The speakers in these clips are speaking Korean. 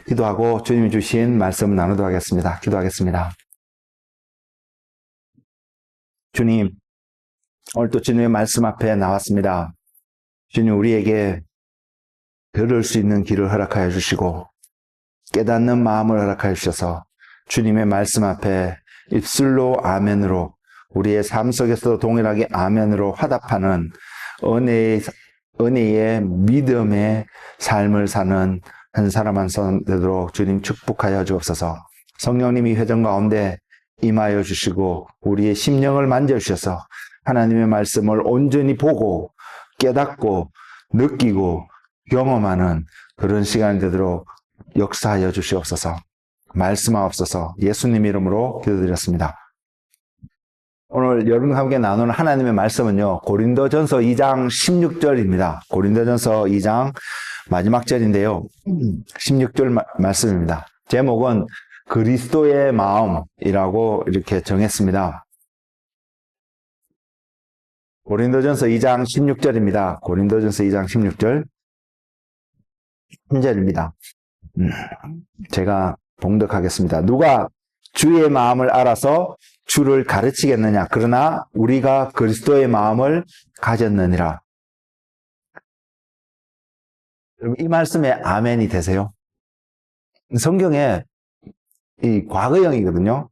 기도하고 주님이 주신 말씀을 나누도록 하겠습니다. 기도하겠습니다. 주님, 오늘 또 주님의 말씀 앞에 나왔습니다. 주님, 우리에게 들을 수 있는 길을 허락하여 주시고 깨닫는 마음을 허락하여 주셔서 주님의 말씀 앞에 입술로 아멘으로 우리의 삶 속에서도 동일하게 아멘으로 화답하는 은혜의 믿음의 삶을 사는 한 사람 한 사람 되도록 주님 축복하여 주옵소서. 성령님이 회전 가운데 임하여 주시고 우리의 심령을 만져주셔서 하나님의 말씀을 온전히 보고 깨닫고 느끼고 경험하는 그런 시간이 되도록 역사하여 주시옵소서. 말씀하옵소서. 예수님 이름으로 기도드렸습니다. 오늘 여러분과 함께 나누는 하나님의 말씀은요, 고린도전서 2장 16절입니다. 고린도전서 2장 마지막 절인데요, 16절 말씀입니다. 제목은 그리스도의 마음이라고 이렇게 정했습니다. 고린도전서 2장 16절입니다. 고린도전서 2장 16절 1절입니다. 제가 봉독하겠습니다. 누가 주의 마음을 알아서 주를 가르치겠느냐? 그러나 우리가 그리스도의 마음을 가졌느니라. 여러분, 이 말씀에 아멘이 되세요? 성경에 이 과거형이거든요.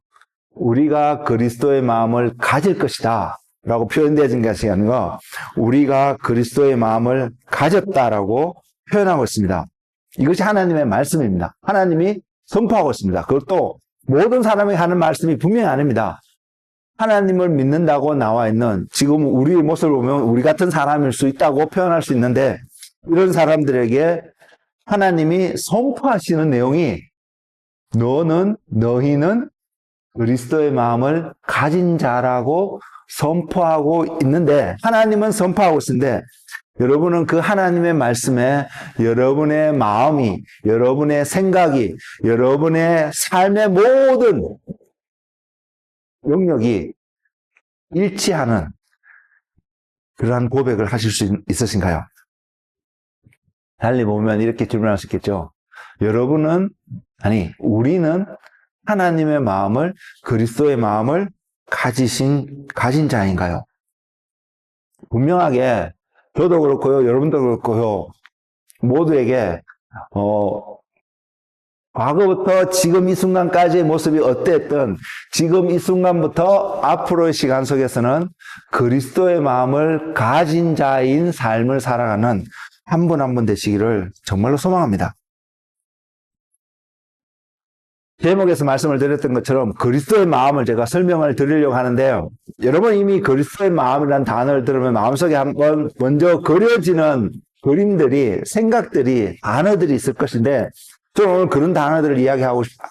우리가 그리스도의 마음을 가질 것이다 라고 표현되어진 것이 아니라 우리가 그리스도의 마음을 가졌다라고 표현하고 있습니다. 이것이 하나님의 말씀입니다. 하나님이 선포하고 있습니다. 그것도 모든 사람이 하는 말씀이 분명히 아닙니다. 하나님을 믿는다고 나와 있는, 지금 우리의 모습을 보면 우리 같은 사람일 수 있다고 표현할 수 있는데, 이런 사람들에게 하나님이 선포하시는 내용이 너희는 그리스도의 마음을 가진 자라고 선포하고 있는데, 하나님은 선포하고 있는데 여러분은 그 하나님의 말씀에 여러분의 마음이, 여러분의 생각이, 여러분의 삶의 모든 영역이 일치하는 그러한 고백을 하실 수 있으신가요? 달리 보면 이렇게 질문할 수 있겠죠. 우리는 하나님의 마음을, 그리스도의 마음을 가진 자인가요? 분명하게 저도 그렇고요, 여러분도 그렇고요, 모두에게 과거부터 지금 이 순간까지의 모습이 어땠든 지금 이 순간부터 앞으로의 시간 속에서는 그리스도의 마음을 가진 자인 삶을 살아가는 한 분 한 분 되시기를 정말로 소망합니다. 제목에서 말씀을 드렸던 것처럼 그리스도의 마음을 제가 설명을 드리려고 하는데요. 여러분 이미 그리스도의 마음이라는 단어를 들으면 마음속에 한번 먼저 그려지는 그림들이, 생각들이, 단어들이 있을 것인데 저는 오늘 그런 단어들을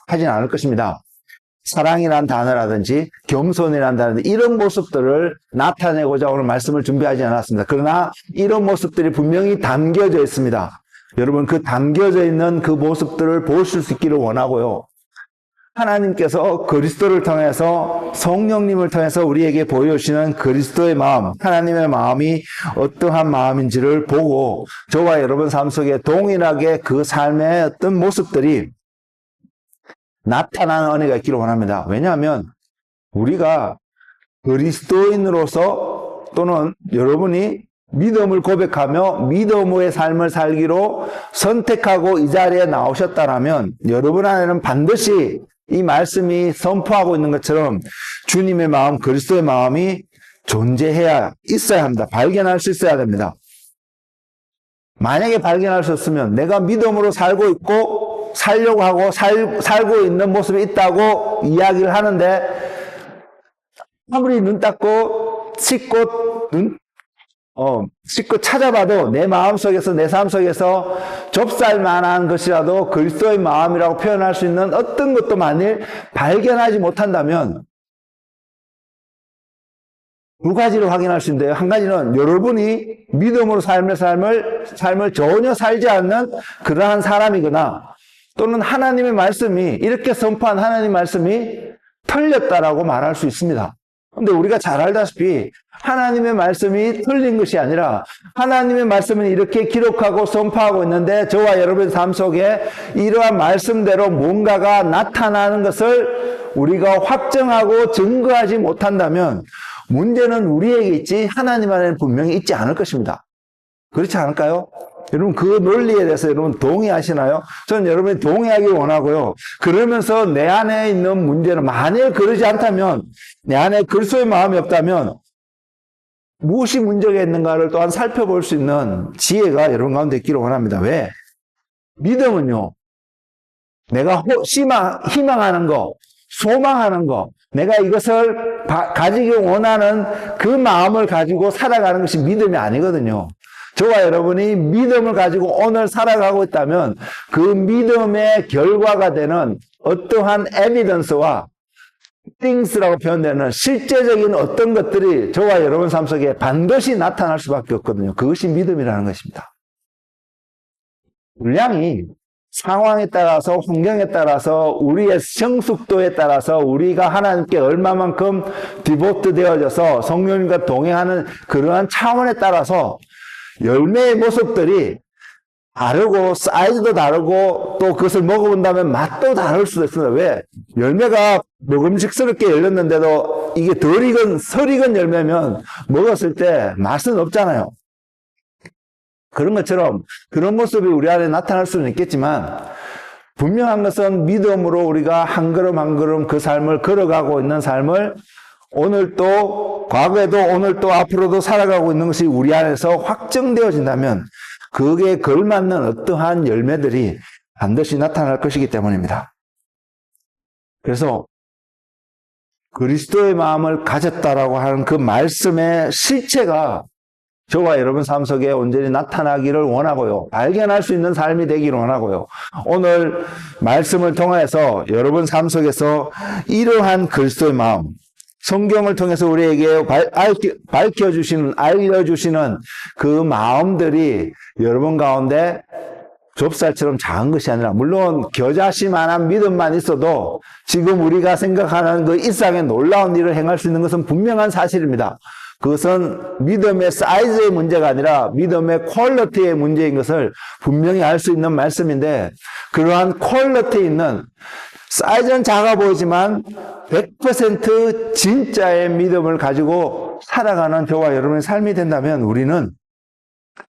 하진 않을 것입니다. 사랑이라는 단어라든지 겸손이라는 단어라든지 이런 모습들을 나타내고자 오늘 말씀을 준비하지 않았습니다. 그러나 이런 모습들이 분명히 담겨져 있습니다. 여러분 그 담겨져 있는 그 모습들을 보실 수 있기를 원하고요. 하나님께서 그리스도를 통해서, 성령님을 통해서 우리에게 보여주시는 그리스도의 마음, 하나님의 마음이 어떠한 마음인지를 보고 저와 여러분 삶 속에 동일하게 그 삶의 어떤 모습들이 나타나는 은혜가 있기를 원합니다. 왜냐하면 우리가 그리스도인으로서 또는 여러분이 믿음을 고백하며 믿음의 삶을 살기로 선택하고 이 자리에 나오셨다면 여러분 안에는 반드시 이 말씀이 선포하고 있는 것처럼 주님의 마음, 그리스도의 마음이 있어야 합니다. 발견할 수 있어야 됩니다. 만약에 발견할 수 없으면 내가 믿음으로 살고 있고 살려고 하고 살고 있는 모습이 있다고 이야기를 하는데 아무리 눈 닦고 씻고 찾아봐도 내 마음속에서, 내 삶 속에서 좁쌀 만한 것이라도 그리스도의 마음이라고 표현할 수 있는 어떤 것도 만일 발견하지 못한다면 두 가지를 확인할 수 있는데요. 한 가지는 여러분이 믿음으로 삶을 전혀 살지 않는 그러한 사람이거나 또는 하나님의 말씀이, 이렇게 선포한 하나님의 말씀이 틀렸다라고 말할 수 있습니다. 근데 우리가 잘 알다시피 하나님의 말씀이 틀린 것이 아니라 하나님의 말씀은 이렇게 기록하고 선포하고 있는데 저와 여러분의 삶 속에 이러한 말씀대로 뭔가가 나타나는 것을 우리가 확정하고 증거하지 못한다면 문제는 우리에게 있지 하나님 안에는 분명히 있지 않을 것입니다. 그렇지 않을까요? 여러분 그 논리에 대해서 여러분 동의하시나요? 저는 여러분이 동의하기 원하고요. 그러면서 내 안에 있는 문제는 만일 그러지 않다면 내 안에 그리스도의 마음이 없다면 무엇이 문제가 있는가를 또한 살펴볼 수 있는 지혜가 여러분 가운데 있기를 원합니다. 왜? 믿음은요. 내가 희망하는 거, 소망하는 거, 내가 이것을 가지기 원하는 그 마음을 가지고 살아가는 것이 믿음이 아니거든요. 저와 여러분이 믿음을 가지고 오늘 살아가고 있다면 그 믿음의 결과가 되는 어떠한 에비던스와 things라고 표현되는 실제적인 어떤 것들이 저와 여러분 삶 속에 반드시 나타날 수밖에 없거든요. 그것이 믿음이라는 것입니다. 분량이 상황에 따라서 환경에 따라서 우리의 성숙도에 따라서 우리가 하나님께 얼마만큼 디보트 되어져서 성령님과 동행하는 그러한 차원에 따라서 열매의 모습들이 다르고 사이즈도 다르고 또 그것을 먹어본다면 맛도 다를 수도 있습니다. 왜? 열매가 먹음직스럽게 열렸는데도 이게 설 익은 열매면 먹었을 때 맛은 없잖아요. 그런 것처럼 그런 모습이 우리 안에 나타날 수는 있겠지만 분명한 것은 믿음으로 우리가 한 걸음 한 걸음 그 삶을 걸어가고 있는 삶을 오늘도 과거에도 오늘도 앞으로도 살아가고 있는 것이 우리 안에서 확정되어진다면 그게 걸맞는 어떠한 열매들이 반드시 나타날 것이기 때문입니다. 그래서 그리스도의 마음을 가졌다라고 하는 그 말씀의 실체가 저와 여러분 삶 속에 온전히 나타나기를 원하고요. 발견할 수 있는 삶이 되기를 원하고요. 오늘 말씀을 통해서 여러분 삶 속에서 이러한 그리스도의 마음, 성경을 통해서 우리에게 밝혀주시는, 알려주시는 그 마음들이 여러분 가운데 좁쌀처럼 작은 것이 아니라, 물론 겨자씨만한 믿음만 있어도 지금 우리가 생각하는 그 일상의 놀라운 일을 행할 수 있는 것은 분명한 사실입니다. 그것은 믿음의 사이즈의 문제가 아니라 믿음의 퀄리티의 문제인 것을 분명히 알 수 있는 말씀인데, 그러한 퀄리티 있는, 사이즈는 작아 보이지만 100% 진짜의 믿음을 가지고 살아가는 저와 여러분의 삶이 된다면 우리는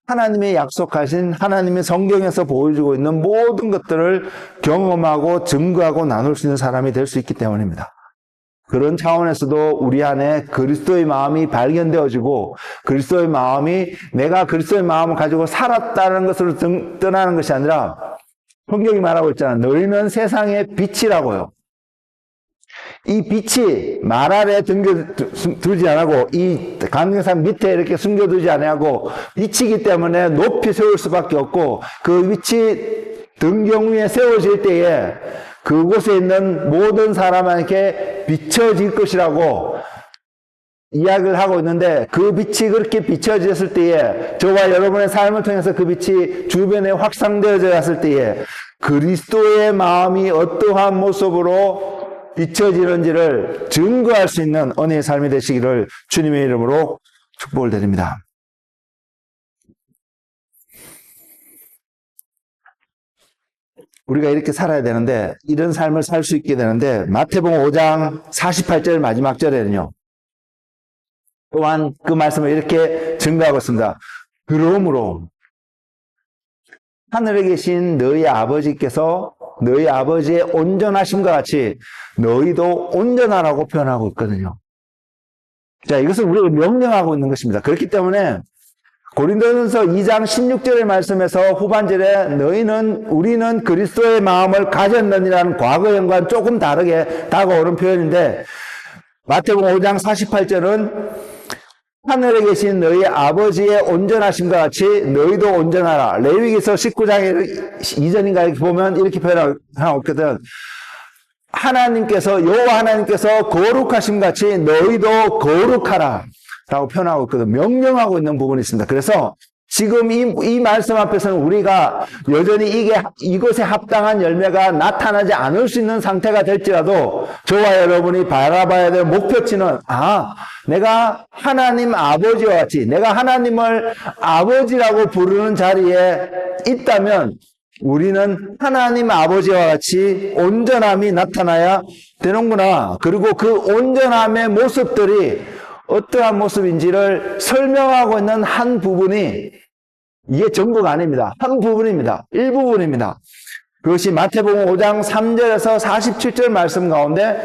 하나님의 약속하신, 하나님의 성경에서 보여주고 있는 모든 것들을 경험하고 증거하고 나눌 수 있는 사람이 될 수 있기 때문입니다. 그런 차원에서도 우리 안에 그리스도의 마음이 발견되어지고, 그리스도의 마음이 내가 그리스도의 마음을 가지고 살았다는 것으로 떠나는 것이 아니라, 성경이 말하고 있잖아요. 너희는 세상의 빛이라고요. 이 빛이 말 아래 두지 않고 이 강경산 밑에 이렇게 숨겨두지 아니하고 빛이기 때문에 높이 세울 수밖에 없고, 그 빛이 등경 위에 세워질 때에 그곳에 있는 모든 사람에게 비춰질 것이라고 이야기를 하고 있는데, 그 빛이 그렇게 비춰졌을 때에, 저와 여러분의 삶을 통해서 그 빛이 주변에 확산되어졌을 때에 그리스도의 마음이 어떠한 모습으로 비춰지는지를 증거할 수 있는 은혜의 삶이 되시기를 주님의 이름으로 축복을 드립니다. 우리가 이렇게 살아야 되는데, 이런 삶을 살 수 있게 되는데, 마태복음 5장 48절 마지막 절에는요, 또한 그 말씀을 이렇게 증거하고 있습니다. 그러므로 하늘에 계신 너희 아버지께서 너희 아버지의 온전하심과 같이 너희도 온전하라고 표현하고 있거든요. 자, 이것은 우리가 명령하고 있는 것입니다. 그렇기 때문에 고린도전서 2장 16절의 말씀에서 후반절에 우리는 그리스도의 마음을 가졌느니라는 과거형과는 조금 다르게 다가오는 표현인데, 마태복음 5장 48절은 하늘에 계신 너희 아버지의 온전하심과 같이 너희도 온전하라. 레위기서 19장 이전인가 이렇게 보면 이렇게 표현하고 있거든. 여호와 하나님께서 거룩하심 같이 너희도 거룩하라 라고 표현하고 있거든. 명령하고 있는 부분이 있습니다. 그래서 지금 이 말씀 앞에서는 우리가 여전히 이것에 합당한 열매가 나타나지 않을 수 있는 상태가 될지라도 저와 여러분이 바라봐야 될 목표치는, 내가 하나님 아버지와 같이, 내가 하나님을 아버지라고 부르는 자리에 있다면 우리는 하나님 아버지와 같이 온전함이 나타나야 되는구나. 그리고 그 온전함의 모습들이 어떠한 모습인지를 설명하고 있는 한 부분이, 이게 전부가 아닙니다. 한 부분입니다. 일부분입니다. 그것이 마태복음 5장 3절에서 47절 말씀 가운데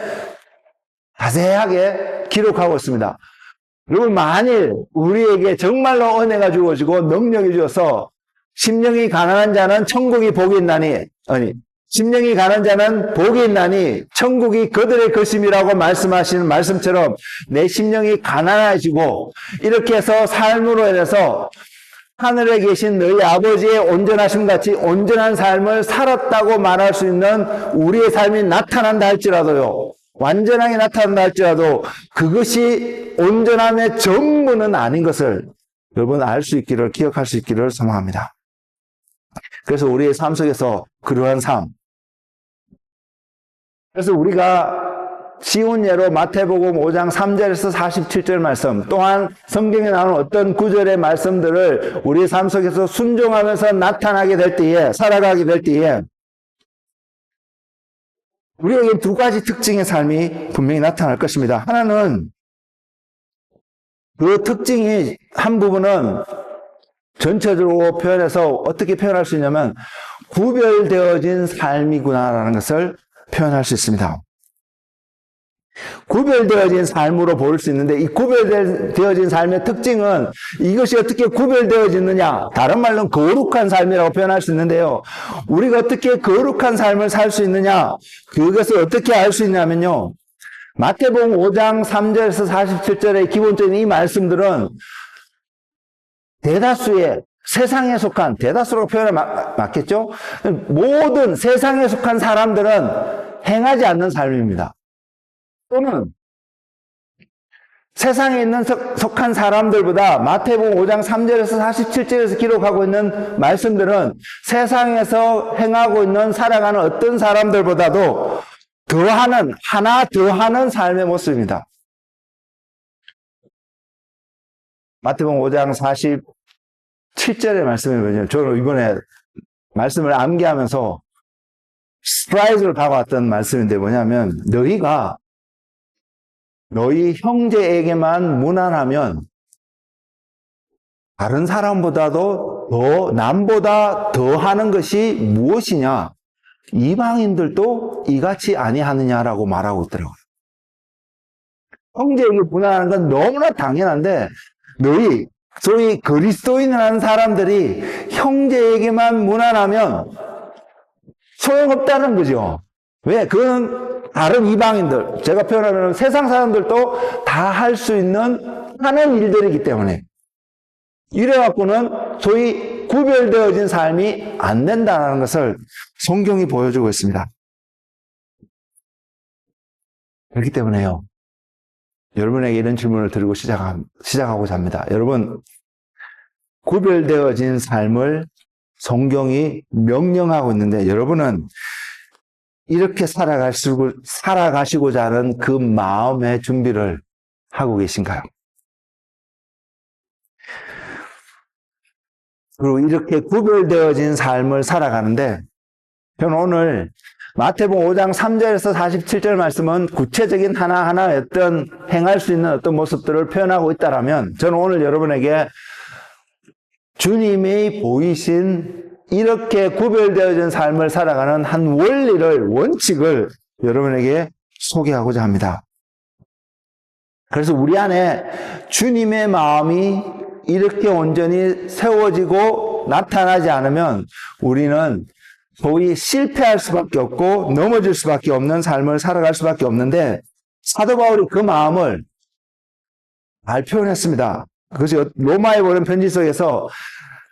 자세하게 기록하고 있습니다. 여러분, 만일 우리에게 정말로 은혜가 주어지고 능력이 주어서 심령이 가난한 자는 천국이 복이 있나니, 심령이 가난한 자는 복이 있나니 천국이 그들의 것임이라고 말씀하시는 말씀처럼 내 심령이 가난해지고 이렇게 해서 삶으로 인해서 하늘에 계신 너희 아버지의 온전하심 같이 온전한 삶을 살았다고 말할 수 있는 우리의 삶이 나타난다 할지라도요, 완전하게 나타난다 할지라도 그것이 온전함의 전부는 아닌 것을 여러분 알 수 있기를, 기억할 수 있기를 소망합니다. 그래서 우리의 삶 속에서 그러한 삶, 그래서 우리가 쉬운 예로 마태복음 5장 3절에서 47절 말씀, 또한 성경에 나오는 어떤 구절의 말씀들을 우리의 삶 속에서 순종하면서 나타나게 될 때에, 살아가게 될 때에 우리에게 두 가지 특징의 삶이 분명히 나타날 것입니다. 하나는, 그 특징이 한 부분은 전체적으로 표현해서 어떻게 표현할 수 있냐면 구별되어진 삶이구나라는 것을 표현할 수 있습니다. 구별되어진 삶으로 볼 수 있는데, 이 구별되어진 삶의 특징은 이것이 어떻게 구별되어지느냐, 다른 말로는 거룩한 삶이라고 표현할 수 있는데요, 우리가 어떻게 거룩한 삶을 살 수 있느냐, 그것을 어떻게 알 수 있냐면요, 마태복음 5장 3절에서 47절의 기본적인 이 말씀들은 대다수의 세상에 속한, 대다수라고 표현하면 맞겠죠? 모든 세상에 속한 사람들은 행하지 않는 삶입니다. 또는 세상에 있는 속한 사람들보다 마태복음 5장 3절에서 47절에서 기록하고 있는 말씀들은 세상에서 행하고 있는, 살아가는 어떤 사람들보다도 하나 더하는 삶의 모습입니다. 마태복음 5장 47절의 말씀이 뭐냐면, 저는 이번에 말씀을 암기하면서 스프라이즈로 다가왔던 말씀인데 뭐냐면, 너희 형제에게만 무난하면 다른 사람보다도 남보다 더 하는 것이 무엇이냐? 이방인들도 이같이 아니하느냐라고 말하고 있더라고요. 형제에게 무난한 건 너무나 당연한데, 너희 소위 그리스도인이라는 사람들이 형제에게만 무난하면 소용없다는 거죠. 왜? 그건 다른 이방인들, 제가 표현하면 세상 사람들도 다 할 수 있는 하는 일들이기 때문에, 이래갖고는 소위 구별되어진 삶이 안 된다는 것을 성경이 보여주고 있습니다. 그렇기 때문에요, 여러분에게 이런 질문을 드리고 시작하고자 합니다. 여러분, 구별되어진 삶을 성경이 명령하고 있는데, 여러분은 이렇게 살아가시고자 하는 그 마음의 준비를 하고 계신가요? 그리고 이렇게 구별되어진 삶을 살아가는데, 저는 오늘 마태복음 5장 3절에서 47절 말씀은 구체적인 하나하나의 어떤 행할 수 있는 어떤 모습들을 표현하고 있다라면, 저는 오늘 여러분에게 주님이 보이신 이렇게 구별되어진 삶을 살아가는 한 원칙을 여러분에게 소개하고자 합니다. 그래서 우리 안에 주님의 마음이 이렇게 온전히 세워지고 나타나지 않으면 우리는 소위 실패할 수밖에 없고 넘어질 수밖에 없는 삶을 살아갈 수밖에 없는데, 사도 바울이 그 마음을 잘 표현했습니다. 그것이 로마에 보낸 편지 속에서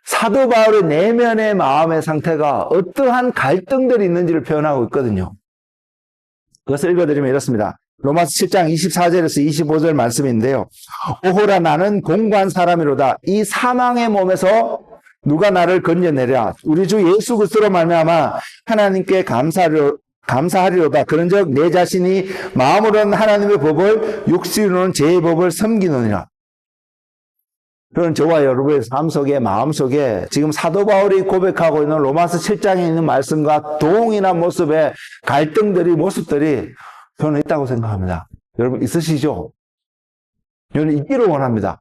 사도 바울의 내면의 마음의 상태가 어떠한 갈등들이 있는지를 표현하고 있거든요. 그것을 읽어드리면 이렇습니다. 로마서 7장 24절에서 25절 말씀인데요. 오호라, 나는 공고한 사람이로다. 이 사망의 몸에서 누가 나를 건져내랴. 우리 주 예수 그리스도로 말미암아 하나님께 감사를 감사하리로다. 그런즉 내 자신이 마음으로는 하나님의 법을, 육신으로는 제 법을 섬기느니라. 그런 저와 여러분의 삶 속에, 마음 속에 지금 사도 바울이 고백하고 있는 로마서 7장에 있는 말씀과 동일한 모습의 갈등들이, 모습들이 저는 있다고 생각합니다. 여러분 있으시죠? 저는 있기를 원합니다.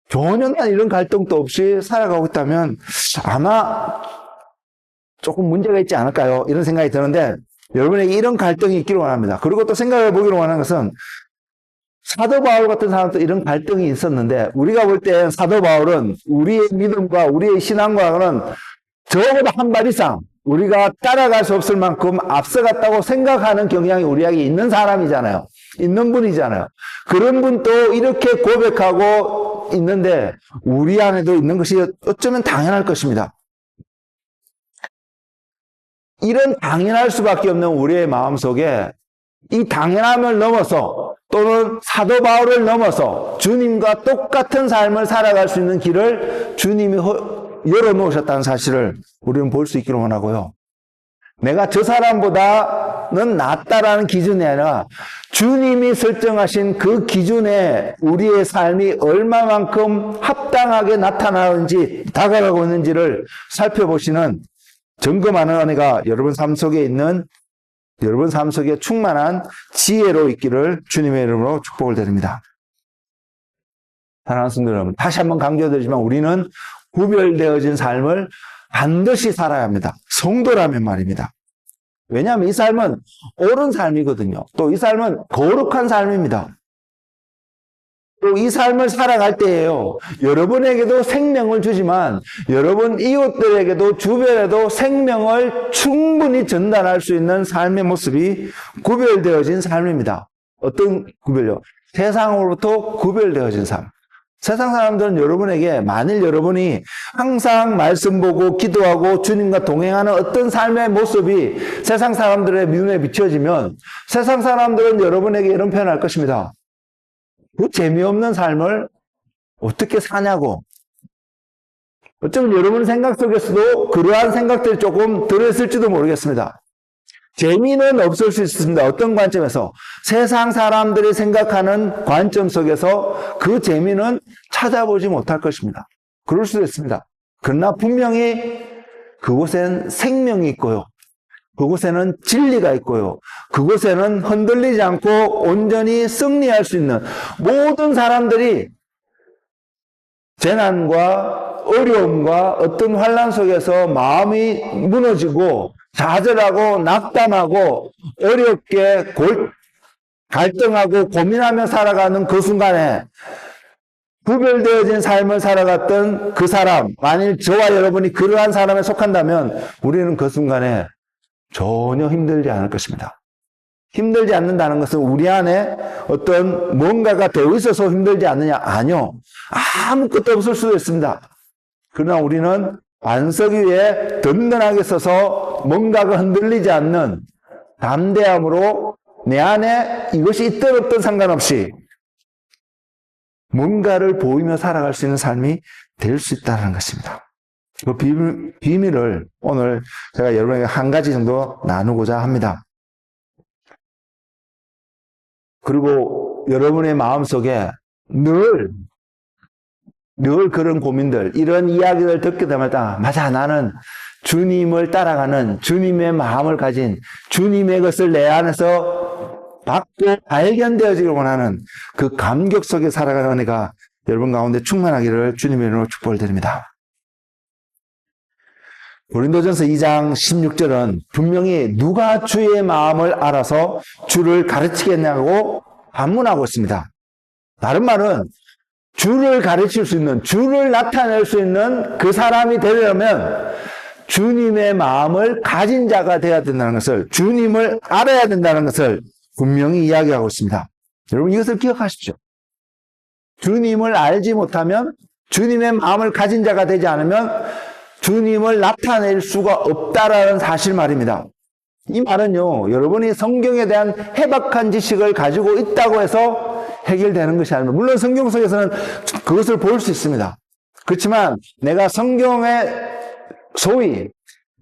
전혀 난 이런 갈등도 없이 살아가고 있다면 아마 조금 문제가 있지 않을까요? 이런 생각이 드는데 여러분에게 이런 갈등이 있기를 원합니다. 그리고 또 생각해 보기를 원하는 것은 사도 바울 같은 사람도 이런 갈등이 있었는데 우리가 볼 때 사도 바울은 우리의 믿음과 우리의 신앙과는 적어도 한 발 이상 우리가 따라갈 수 없을 만큼 앞서갔다고 생각하는 경향이 우리에게 있는 사람이잖아요. 있는 분이잖아요. 그런 분도 이렇게 고백하고 있는데 우리 안에도 있는 것이 어쩌면 당연할 것입니다. 이런 당연할 수밖에 없는 우리의 마음속에 이 당연함을 넘어서 또는 사도 바울을 넘어서 주님과 똑같은 삶을 살아갈 수 있는 길을 주님이 열어놓으셨다는 사실을 우리는 볼 수 있기를 원하고요. 내가 저 사람보다는 낫다라는 기준이 아니라 주님이 설정하신 그 기준에 우리의 삶이 얼마만큼 합당하게 나타나는지 다가가고 있는지를 살펴보시는 점검하는 은혜가 여러분 삶 속에 있는 여러분 삶 속에 충만한 지혜로 있기를 주님의 이름으로 축복을 드립니다. 사랑하는 성도 여러분, 다시 한번 강조드리지만 우리는 구별되어진 삶을 반드시 살아야 합니다. 성도라면 말입니다. 왜냐하면 이 삶은 옳은 삶이거든요. 또 이 삶은 거룩한 삶입니다. 또 이 삶을 살아갈 때에요. 여러분에게도 생명을 주지만 여러분 이웃들에게도 주변에도 생명을 충분히 전달할 수 있는 삶의 모습이 구별되어진 삶입니다. 어떤 구별요? 세상으로부터 구별되어진 삶. 세상 사람들은 여러분에게 만일 여러분이 항상 말씀 보고 기도하고 주님과 동행하는 어떤 삶의 모습이 세상 사람들의 눈에 비춰지면 세상 사람들은 여러분에게 이런 표현을 할 것입니다. 그 재미없는 삶을 어떻게 사냐고. 어쩌면 여러분 생각 속에서도 그러한 생각들이 조금 들어있을지도 모르겠습니다. 재미는 없을 수 있습니다. 어떤 관점에서? 세상 사람들이 생각하는 관점 속에서 그 재미는 찾아보지 못할 것입니다. 그럴 수도 있습니다. 그러나 분명히 그곳엔 생명이 있고요. 그곳에는 진리가 있고요. 그곳에는 흔들리지 않고 온전히 승리할 수 있는 모든 사람들이 재난과 어려움과 어떤 환난 속에서 마음이 무너지고 좌절하고 낙담하고 어렵게 갈등하고 고민하며 살아가는 그 순간에 구별되어진 삶을 살아갔던 그 사람, 만일 저와 여러분이 그러한 사람에 속한다면 우리는 그 순간에 전혀 힘들지 않을 것입니다. 힘들지 않는다는 것은 우리 안에 어떤 뭔가가 더 있어서 힘들지 않느냐? 아니요. 아무것도 없을 수도 있습니다. 그러나 우리는 반석 위에 든든하게 서서 뭔가가 흔들리지 않는 담대함으로 내 안에 이것이 있든 없든 상관없이 뭔가를 보이며 살아갈 수 있는 삶이 될 수 있다는 것입니다. 그 비밀을 오늘 제가 여러분에게 한 가지 정도 나누고자 합니다. 그리고 여러분의 마음속에 늘 그런 고민들, 이런 이야기를 듣게 되마다 맞아, 나는 주님을 따라가는 주님의 마음을 가진 주님의 것을 내 안에서 받고 발견되어지길 원하는 그 감격 속에 살아가는 은혜가 여러분 가운데 충만하기를 주님의 이름으로 축복을 드립니다. 고린도전서 2장 16절은 분명히 누가 주의 마음을 알아서 주를 가르치겠냐고 반문하고 있습니다. 다른 말은 주를 가르칠 수 있는, 주를 나타낼 수 있는 그 사람이 되려면 주님의 마음을 가진 자가 되어야 된다는 것을, 주님을 알아야 된다는 것을 분명히 이야기하고 있습니다. 여러분 이것을 기억하십시오. 주님을 알지 못하면, 주님의 마음을 가진 자가 되지 않으면 주님을 나타낼 수가 없다라는 사실 말입니다. 이 말은요, 여러분이 성경에 대한 해박한 지식을 가지고 있다고 해서 해결되는 것이 아닙니다. 물론 성경 속에서는 그것을 볼 수 있습니다. 그렇지만 내가 성경의 소위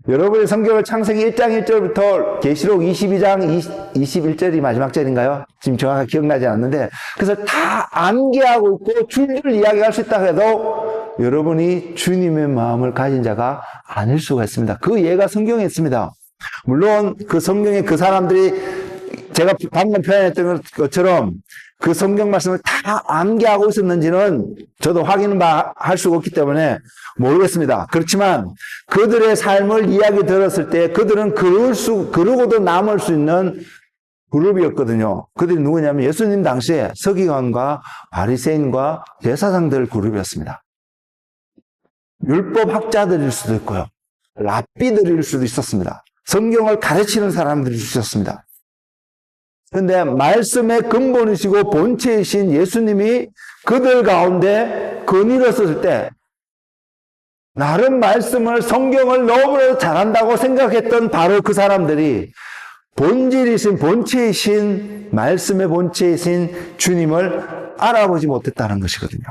여러분의 성경을 창세기 1장 1절부터 계시록 22장 21절이 마지막 절인가요? 지금 정확하게 기억나지 않는데, 그래서 다 암기하고 있고 줄줄 이야기할 수 있다고 해도 여러분이 주님의 마음을 가진 자가 아닐 수가 있습니다. 그 예가 성경에 있습니다. 물론 그 성경에 그 사람들이 제가 방금 표현했던 것처럼 그 성경 말씀을 다 암기하고 있었는지는 저도 확인을 할 수가 없기 때문에 모르겠습니다. 그렇지만 그들의 삶을 이야기 들었을 때 그들은 그러고도 남을 수 있는 그룹이었거든요. 그들이 누구냐면 예수님 당시에 서기관과 바리새인과 제사장들 그룹이었습니다. 율법 학자들일 수도 있고요. 랍비들일 수도 있었습니다. 성경을 가르치는 사람들일 수 있었습니다. 그런데 말씀의 근본이시고 본체이신 예수님이 그들 가운데 거닐었을 때 나름 말씀을 성경을 너무나도 잘한다고 생각했던 바로 그 사람들이 본질이신 본체이신 말씀의 본체이신 주님을 알아보지 못했다는 것이거든요.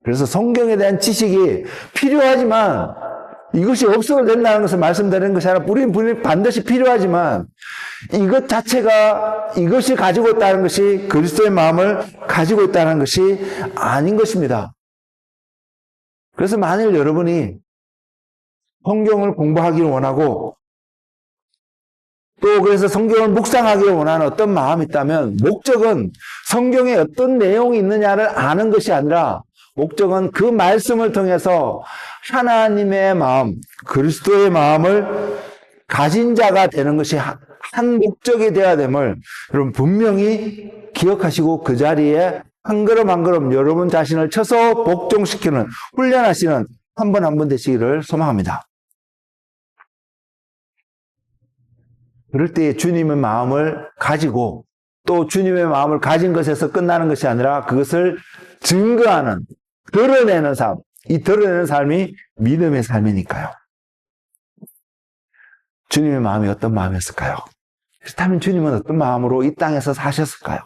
그래서 성경에 대한 지식이 필요하지만 이것이 없어도 된다는 것을 말씀드리는 것이 아니라 우리는 반드시 필요하지만 이것 자체가 이것이 가지고 있다는 것이 그리스도의 마음을 가지고 있다는 것이 아닌 것입니다. 그래서 만일 여러분이 성경을 공부하기를 원하고 또 그래서 성경을 묵상하기를 원하는 어떤 마음이 있다면 목적은 성경에 어떤 내용이 있느냐를 아는 것이 아니라 목적은 그 말씀을 통해서 하나님의 마음, 그리스도의 마음을 가진 자가 되는 것이 한 목적이 되어야 됨을 여러분 분명히 기억하시고 그 자리에 한 걸음 한 걸음 여러분 자신을 쳐서 복종시키는 훈련하시는 한 번 한 번 되시기를 소망합니다. 그럴 때 주님의 마음을 가지고 또 주님의 마음을 가진 것에서 끝나는 것이 아니라 그것을 증거하는, 드러내는 삶, 이 드러내는 삶이 믿음의 삶이니까요. 주님의 마음이 어떤 마음이었을까요? 그렇다면 주님은 어떤 마음으로 이 땅에서 사셨을까요?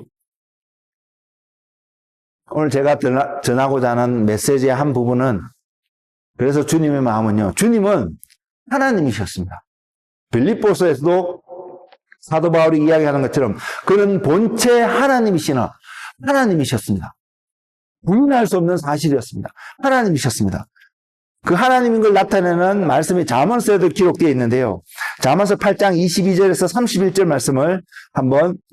오늘 제가 전하고자 하는 메시지의 한 부분은 그래서 주님의 마음은요. 주님은 하나님이셨습니다. 빌립보서에서도 사도 바울이 이야기하는 것처럼 그는 본체 하나님이시나 하나님이셨습니다. 부인할 수 없는 사실이었습니다. 하나님이셨습니다. 그 하나님인 걸 나타내는 말씀이 잠언서에도 기록되어 있는데요. 잠언서 8장 22절에서 31절 말씀을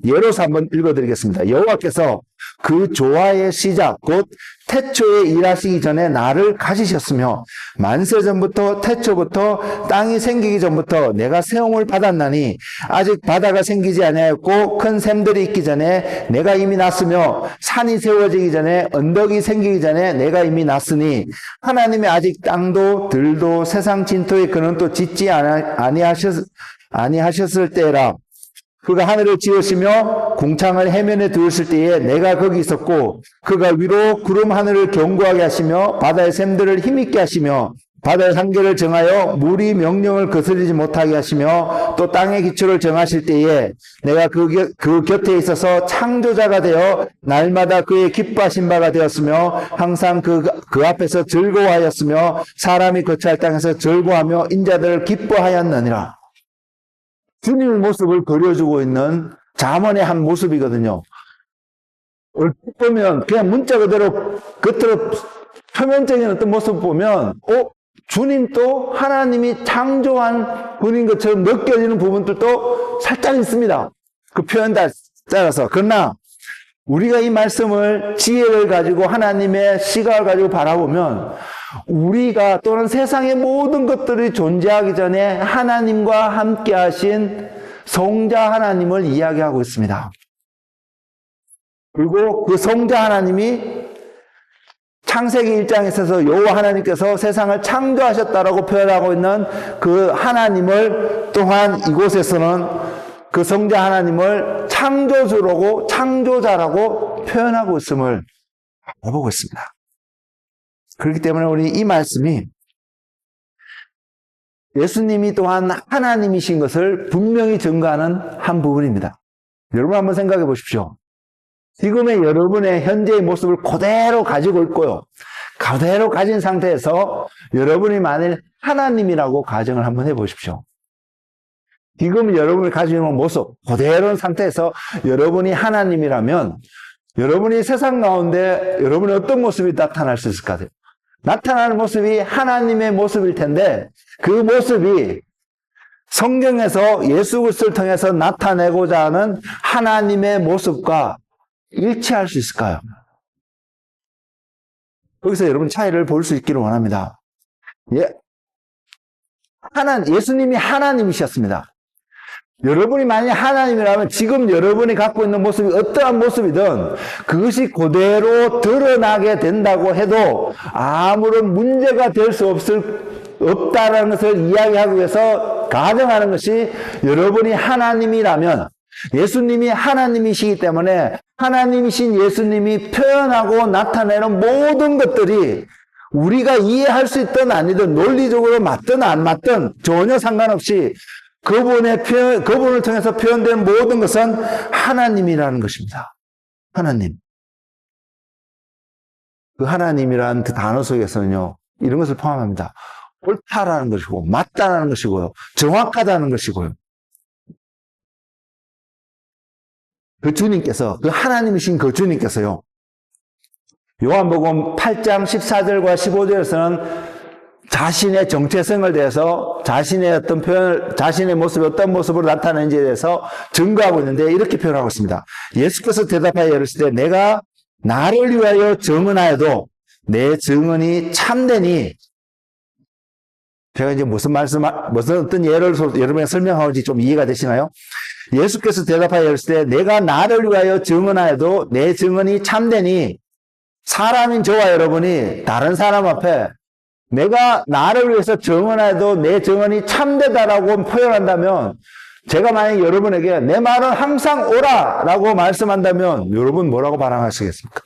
예로서 한번 읽어드리겠습니다. 여호와께서 그 조화의 시작 곧 태초에 일하시기 전에 나를 가지셨으며 만세 전부터 태초부터 땅이 생기기 전부터 내가 세움을 받았나니 아직 바다가 생기지 아니하였고 큰 샘들이 있기 전에 내가 이미 났으며 산이 세워지기 전에 언덕이 생기기 전에 내가 이미 났으니 하나님이 아직 땅도 들도 세상 진토에 그는 또 짓지 아니하셨을 때라. 그가 하늘을 지으시며 궁창을 해면에 두었을 때에 내가 거기 있었고 그가 위로 구름 하늘을 견고하게 하시며 바다의 샘들을 힘있게 하시며 바다의 한계를 정하여 물이 명령을 거스르지 못하게 하시며 또 땅의 기초를 정하실 때에 내가 그 곁에 있어서 창조자가 되어 날마다 그의 기뻐하신 바가 되었으며 항상 그 앞에서 즐거워하였으며 사람이 거처할 땅에서 즐거워하며 인자들을 기뻐하였느니라. 주님의 모습을 그려주고 있는 잠언의 한 모습이거든요. 얼핏 보면 그냥 문자 그대로 겉으로 표면적인 어떤 모습 보면 주님도 하나님이 창조한 분인 것처럼 느껴지는 부분들도 살짝 있습니다. 그 표현 따라서. 그러나 우리가 이 말씀을 지혜를 가지고 하나님의 시각을 가지고 바라보면 우리가 또는 세상의 모든 것들이 존재하기 전에 하나님과 함께 하신 성자 하나님을 이야기하고 있습니다. 그리고 그 성자 하나님이 창세기 1장에 있어서 여호와 하나님께서 세상을 창조하셨다라고 표현하고 있는 그 하나님을 또한 이곳에서는 그 성자 하나님을 창조자라고 표현하고 있음을 알아보고 있습니다. 그렇기 때문에 우리 이 말씀이 예수님이 또한 하나님이신 것을 분명히 증거하는 한 부분입니다. 여러분 한번 생각해 보십시오. 지금의 여러분의 현재의 모습을 그대로 가지고 있고요. 그대로 가진 상태에서 여러분이 만일 하나님이라고 가정을 한번 해보십시오. 지금 여러분이 가지고 있는 모습, 그대로 상태에서 여러분이 하나님이라면 여러분이 세상 가운데 여러분이 어떤 모습이 나타날 수 있을까요? 나타나는 모습이 하나님의 모습일 텐데 그 모습이 성경에서 예수 그리스도를 통해서 나타내고자 하는 하나님의 모습과 일치할 수 있을까요? 거기서 여러분 차이를 볼 수 있기를 원합니다. 예수님이 하나님이셨습니다. 여러분이 만약 하나님이라면 지금 여러분이 갖고 있는 모습이 어떠한 모습이든 그것이 그대로 드러나게 된다고 해도 아무런 문제가 될 수 없다는 것을 이야기하기 위해서 가정하는 것이 여러분이 하나님이라면 예수님이 하나님이시기 때문에 하나님이신 예수님이 표현하고 나타내는 모든 것들이 우리가 이해할 수 있든 아니든 논리적으로 맞든 안 맞든 전혀 상관없이 그분을 통해서 표현된 모든 것은 하나님이라는 것입니다. 하나님. 그 하나님이라는 그 단어 속에서는요, 이런 것을 포함합니다. 옳다라는 것이고, 맞다라는 것이고요, 정확하다는 것이고요. 그 주님께서, 그 하나님이신 그 주님께서요, 요한복음 8장 14절과 15절에서는 자신의 정체성을 대해서 자신의 어떤 표현, 자신의 모습이 어떤 모습으로 나타나는지에 대해서 증거하고 있는데 이렇게 표현하고 있습니다. 예수께서 대답하여 이르시되 내가 나를 위하여 증언하여도 내 증언이 참되니 제가 이제 무슨 어떤 예를 여러분에게 설명하는지 좀 이해가 되시나요? 예수께서 대답하여 이르시되 내가 나를 위하여 증언하여도 내 증언이 참되니 사람인 저와 여러분이 다른 사람 앞에 내가 나를 위해서 증언해도 내 증언이 참되다라고 표현한다면 제가 만약 여러분에게 내 말은 항상 옳아라고 말씀한다면 여러분 뭐라고 반응하시겠습니까?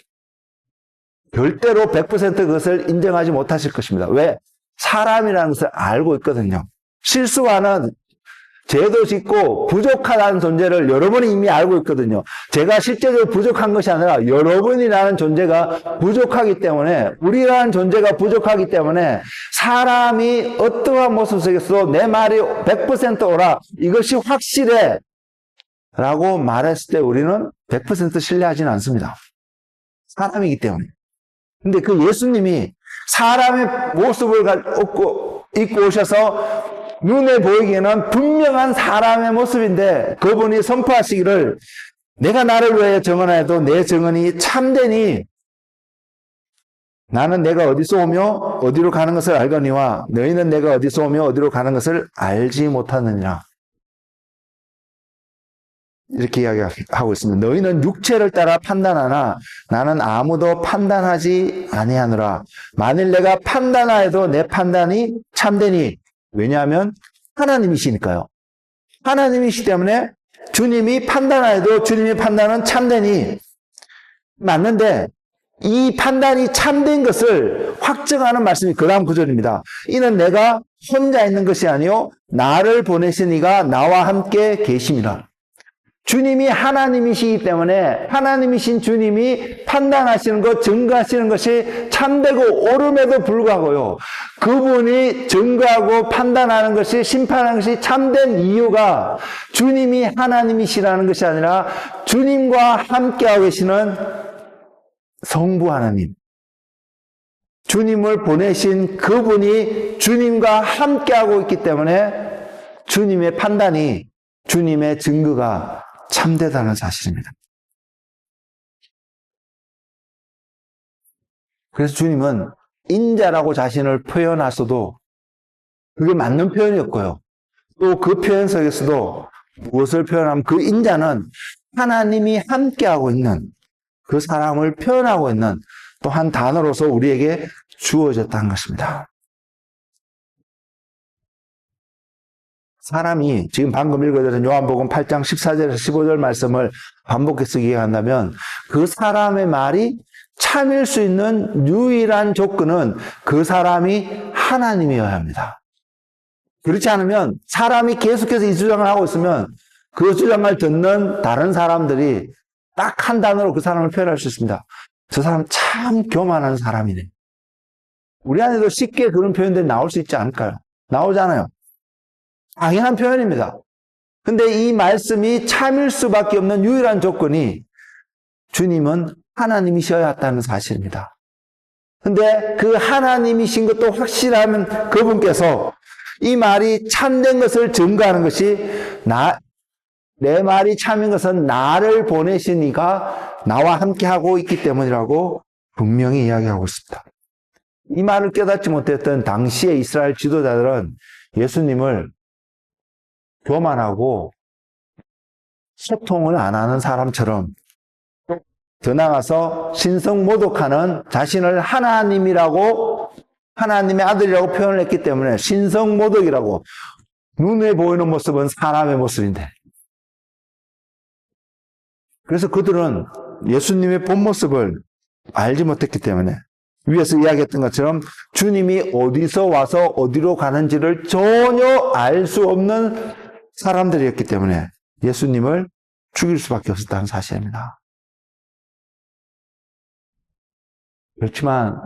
절대로 100% 그것을 인정하지 못하실 것입니다. 왜? 사람이라는 것을 알고 있거든요. 실수하는 죄도 짓고 부족하다는 존재를 여러분이 이미 알고 있거든요. 제가 실제적으로 부족한 것이 아니라 여러분이라는 존재가 부족하기 때문에 우리라는 존재가 부족하기 때문에 사람이 어떠한 모습 속에서도 내 말이 100% 옳아 이것이 확실해 라고 말했을 때 우리는 100% 신뢰하지는 않습니다. 사람이기 때문에. 근데 그 예수님이 사람의 모습을 입고 오셔서 눈에 보이기에는 분명한 사람의 모습인데 그분이 선포하시기를 내가 나를 위해 증언하여도 내 증언이 참되니 나는 내가 어디서 오며 어디로 가는 것을 알거니와 너희는 내가 어디서 오며 어디로 가는 것을 알지 못하느니라. 이렇게 이야기하고 있습니다. 너희는 육체를 따라 판단하나 나는 아무도 판단하지 아니하노라. 만일 내가 판단하여도 내 판단이 참되니 왜냐하면 하나님이시니까요. 하나님이시기 때문에 주님이 판단하여도 주님의 판단은 참되니 맞는데 이 판단이 참된 것을 확증하는 말씀이 그 다음 구절입니다. 이는 내가 혼자 있는 것이 아니요 나를 보내신 이가 나와 함께 계심이라. 주님이 하나님이시기 때문에 하나님이신 주님이 판단하시는 것, 증거하시는 것이 참되고 옳음에도 불구하고요. 그분이 증거하고 판단하는 것이 심판하는 것이 참된 이유가 주님이 하나님이시라는 것이 아니라 주님과 함께하고 계시는 성부 하나님. 주님을 보내신 그분이 주님과 함께하고 있기 때문에 주님의 판단이 주님의 증거가 참되다는 사실입니다. 그래서 주님은 인자라고 자신을 표현하셔도 그게 맞는 표현이었고요. 또 그 표현 속에서도 무엇을 표현하면 그 인자는 하나님이 함께하고 있는 그 사람을 표현하고 있는 또 한 단어로서 우리에게 주어졌다는 것입니다. 사람이 지금 방금 읽어드린 요한복음 8장 14절에서 15절 말씀을 반복해서 이해한다면 그 사람의 말이 참일 수 있는 유일한 조건은 그 사람이 하나님이어야 합니다. 그렇지 않으면 사람이 계속해서 이 주장을 하고 있으면 그 주장을 듣는 다른 사람들이 딱 한 단어로 그 사람을 표현할 수 있습니다. 저 사람 참 교만한 사람이네. 우리 안에도 쉽게 그런 표현들이 나올 수 있지 않을까요? 나오잖아요. 당연한 표현입니다. 근데 이 말씀이 참일 수밖에 없는 유일한 조건이 주님은 하나님이셔야 한다는 사실입니다. 근데 그 하나님이신 것도 확실하면 그분께서 이 말이 참된 것을 증거하는 것이 내 말이 참인 것은 나를 보내신 이가 나와 함께 하고 있기 때문이라고 분명히 이야기하고 있습니다. 이 말을 깨닫지 못했던 당시의 이스라엘 지도자들은 예수님을 교만하고 소통을 안 하는 사람처럼 더 나아가서 신성모독하는 자신을 하나님이라고 하나님의 아들이라고 표현을 했기 때문에 신성모독이라고 눈에 보이는 모습은 사람의 모습인데 그래서 그들은 예수님의 본 모습을 알지 못했기 때문에 위에서 이야기했던 것처럼 주님이 어디서 와서 어디로 가는지를 전혀 알 수 없는 사람들이었기 때문에 예수님을 죽일 수밖에 없었다는 사실입니다. 그렇지만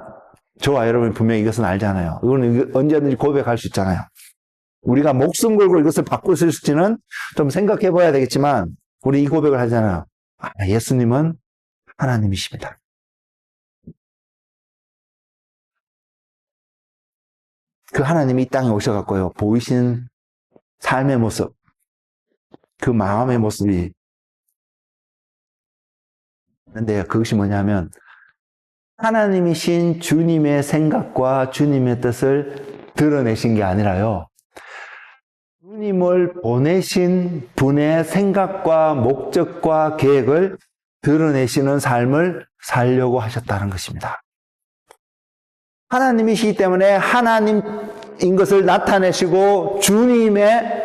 저와 여러분이 분명히 이것은 알잖아요. 이거는 언제든지 고백할 수 있잖아요. 우리가 목숨 걸고 이것을 바꿀 수 있을지는 좀 생각해 봐야 되겠지만 우리 이 고백을 하잖아요. 예수님은 하나님이십니다. 그 하나님이 이 땅에 오셔갖고요. 보이신 삶의 모습, 그 마음의 모습이 있는데 그것이 뭐냐면 하나님이신 주님의 생각과 주님의 뜻을 드러내신 게 아니라요. 주님을 보내신 분의 생각과 목적과 계획을 드러내시는 삶을 살려고 하셨다는 것입니다. 하나님이시기 때문에 하나님인 것을 나타내시고 주님의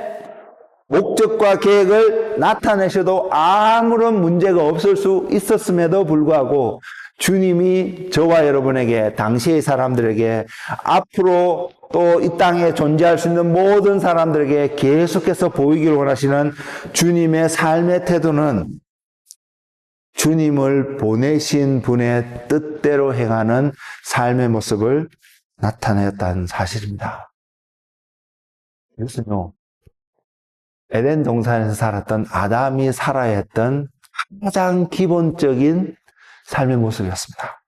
목적과 계획을 나타내셔도 아무런 문제가 없을 수 있었음에도 불구하고 주님이 저와 여러분에게 당시의 사람들에게 앞으로 또 이 땅에 존재할 수 있는 모든 사람들에게 계속해서 보이기를 원하시는 주님의 삶의 태도는 주님을 보내신 분의 뜻대로 행하는 삶의 모습을 나타내었다는 사실입니다. 그래서요, 에덴 동산에서 살았던 아담이 살아야 했던 가장 기본적인 삶의 모습이었습니다.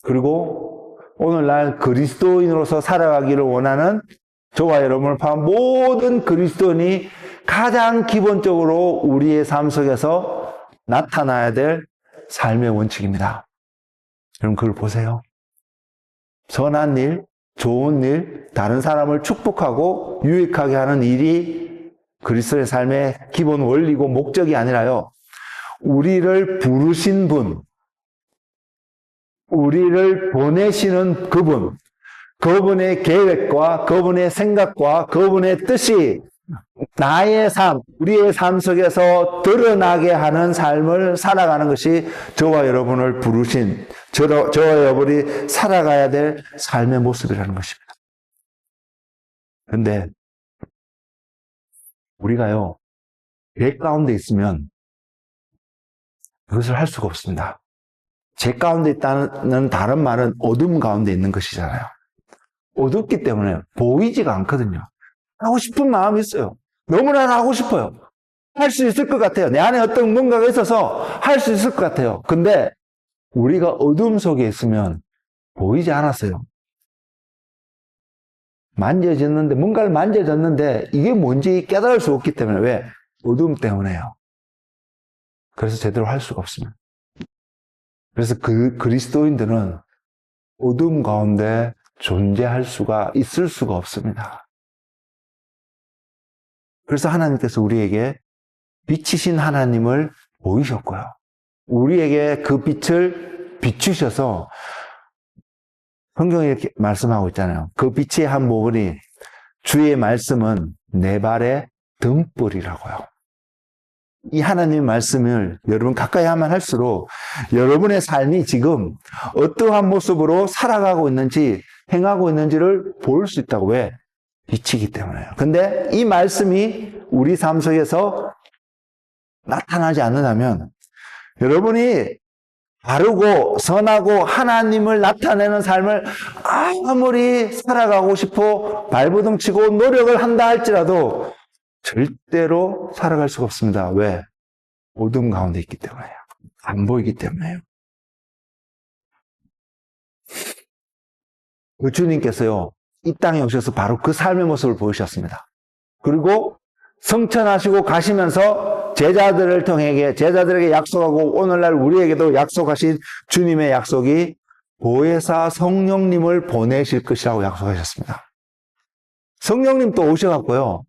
그리고 오늘날 그리스도인으로서 살아가기를 원하는 저와 여러분을 포함한 모든 그리스도인이 가장 기본적으로 우리의 삶 속에서 나타나야 될 삶의 원칙입니다. 여러분 그걸 보세요. 선한 일, 좋은 일, 다른 사람을 축복하고 유익하게 하는 일이 그리스도의 삶의 기본 원리고 목적이 아니라요. 우리를 부르신 분, 우리를 보내시는 그분, 그분의 계획과 그분의 생각과 그분의 뜻이 나의 삶, 우리의 삶 속에서 드러나게 하는 삶을 살아가는 것이 저와 여러분을 부르신, 저와 여러분이 살아가야 될 삶의 모습이라는 것입니다. 그런데 우리가요, 배 가운데 있으면 그것을 할 수가 없습니다. 제 가운데 있다는 다른 말은 어둠 가운데 있는 것이잖아요. 어둡기 때문에 보이지가 않거든요. 하고 싶은 마음이 있어요. 너무나 하고 싶어요. 할 수 있을 것 같아요. 내 안에 어떤 뭔가가 있어서 할 수 있을 것 같아요. 근데 우리가 어둠 속에 있으면 보이지 않았어요. 뭔가를 만져졌는데 이게 뭔지 깨달을 수 없기 때문에 왜? 어둠 때문에요. 그래서 제대로 할 수가 없습니다. 그래서 그리스도인들은 어둠 가운데 있을 수가 없습니다. 그래서 하나님께서 우리에게 빛이신 하나님을 보이셨고요. 우리에게 그 빛을 비추셔서 성경에 이렇게 말씀하고 있잖아요. 그 빛의 한 부분이 주의 말씀은 내 발의 등불이라고요. 이 하나님의 말씀을 여러분 가까이 하면 할수록 여러분의 삶이 지금 어떠한 모습으로 살아가고 있는지 행하고 있는지를 볼 수 있다고. 왜? 빛이기 때문에요. 근데 이 말씀이 우리 삶 속에서 나타나지 않는다면 여러분이 바르고 선하고 하나님을 나타내는 삶을 아무리 살아가고 싶어 발버둥치고 노력을 한다 할지라도 절대로 살아갈 수가 없습니다. 왜? 어둠 가운데 있기 때문에요. 안 보이기 때문에요. 그 주님께서요, 이 땅에 오셔서 바로 그 삶의 모습을 보이셨습니다. 그리고 성천하시고 가시면서 제자들에게 약속하고 오늘날 우리에게도 약속하신 주님의 약속이 보혜사 성령님을 보내실 것이라고 약속하셨습니다. 성령님도 오셔갖고요.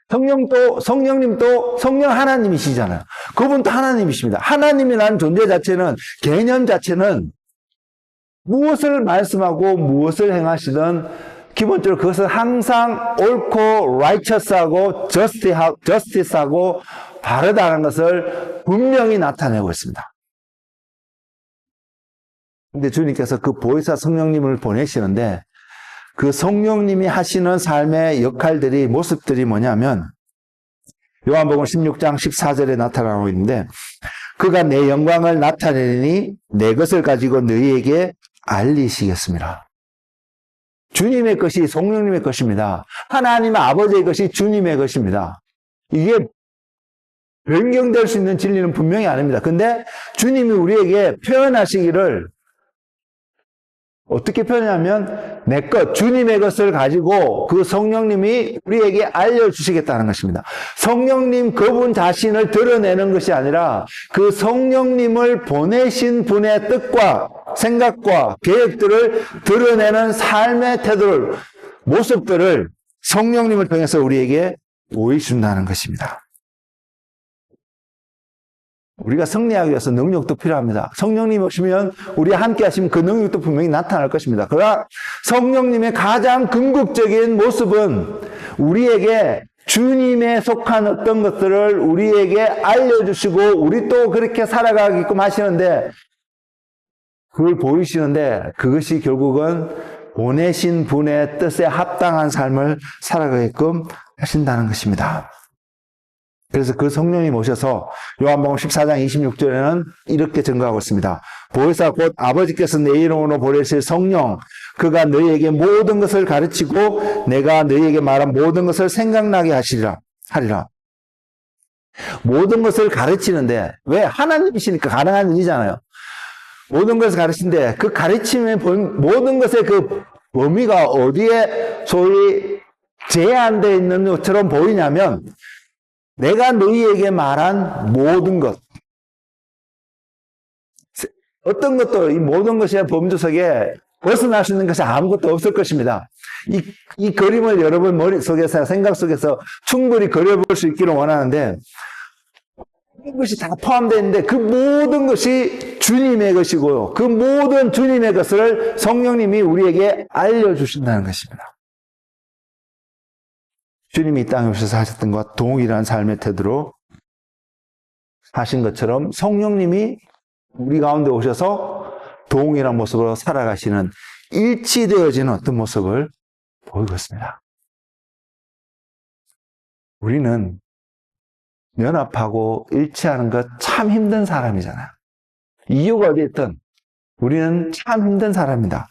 성령님도 성령 하나님이시잖아요. 그분도 하나님이십니다. 하나님이라는 존재 자체는, 개념 자체는 무엇을 말씀하고 무엇을 행하시든 기본적으로 그것은 항상 옳고 righteous하고 justice하고 바르다는 것을 분명히 나타내고 있습니다. 근데 주님께서 그 보혜사 성령님을 보내시는데 그 성령님이 하시는 삶의 역할들이, 모습들이 뭐냐면 요한복음 16장 14절에 나타나고 있는데 그가 내 영광을 나타내니 내 것을 가지고 너희에게 알리시겠습니다. 주님의 것이 성령님의 것입니다. 하나님 아버지의 것이 주님의 것입니다. 이게 변경될 수 있는 진리는 분명히 아닙니다. 근데 주님이 우리에게 표현하시기를 어떻게 표현하냐면 내 것, 주님의 것을 가지고 그 성령님이 우리에게 알려주시겠다는 것입니다. 성령님 그분 자신을 드러내는 것이 아니라 그 성령님을 보내신 분의 뜻과 생각과 계획들을 드러내는 삶의 태도를, 모습들을 성령님을 통해서 우리에게 보여준다는 것입니다. 우리가 승리하기 위해서 능력도 필요합니다. 성령님 오시면 우리와 함께 하시면 그 능력도 분명히 나타날 것입니다. 그러나 성령님의 가장 궁극적인 모습은 우리에게 주님에 속한 어떤 것들을 우리에게 알려주시고 우리 또 그렇게 살아가게끔 하시는데 그걸 보이시는데 그것이 결국은 보내신 분의 뜻에 합당한 삶을 살아가게끔 하신다는 것입니다. 그래서 그 성령님 오셔서 요한복음 14장 26절에는 이렇게 증거하고 있습니다. 보혜사 곧 아버지께서 내 이름으로 보내실 성령, 그가 너희에게 모든 것을 가르치고 내가 너희에게 말한 모든 것을 생각나게 하리라. 모든 것을 가르치는데 왜? 하나님이시니까 가능한 일이잖아요. 모든 것을 가르치는데 그 가르침의 모든 것의 그 범위가 어디에 소위 제한되어 있는 것처럼 보이냐면 내가 너희에게 말한 모든 것, 어떤 것도 이 모든 것의 범주 속에 벗어날 수 있는 것이 아무것도 없을 것입니다. 이 그림을 여러분 머릿속에서, 생각 속에서 충분히 그려볼 수 있기를 원하는데 이것이 다 포함되어 있는데 그 모든 것이 주님의 것이고요. 그 모든 주님의 것을 성령님이 우리에게 알려주신다는 것입니다. 주님이 이 땅에 오셔서 하셨던 것과 동일한 삶의 태도로 하신 것처럼 성령님이 우리 가운데 오셔서 동일한 모습으로 살아가시는 일치되어지는 어떤 모습을 보이고 있습니다. 우리는 연합하고 일치하는 것 참 힘든 사람이잖아요. 이유가 어디 있든 우리는 참 힘든 사람입니다.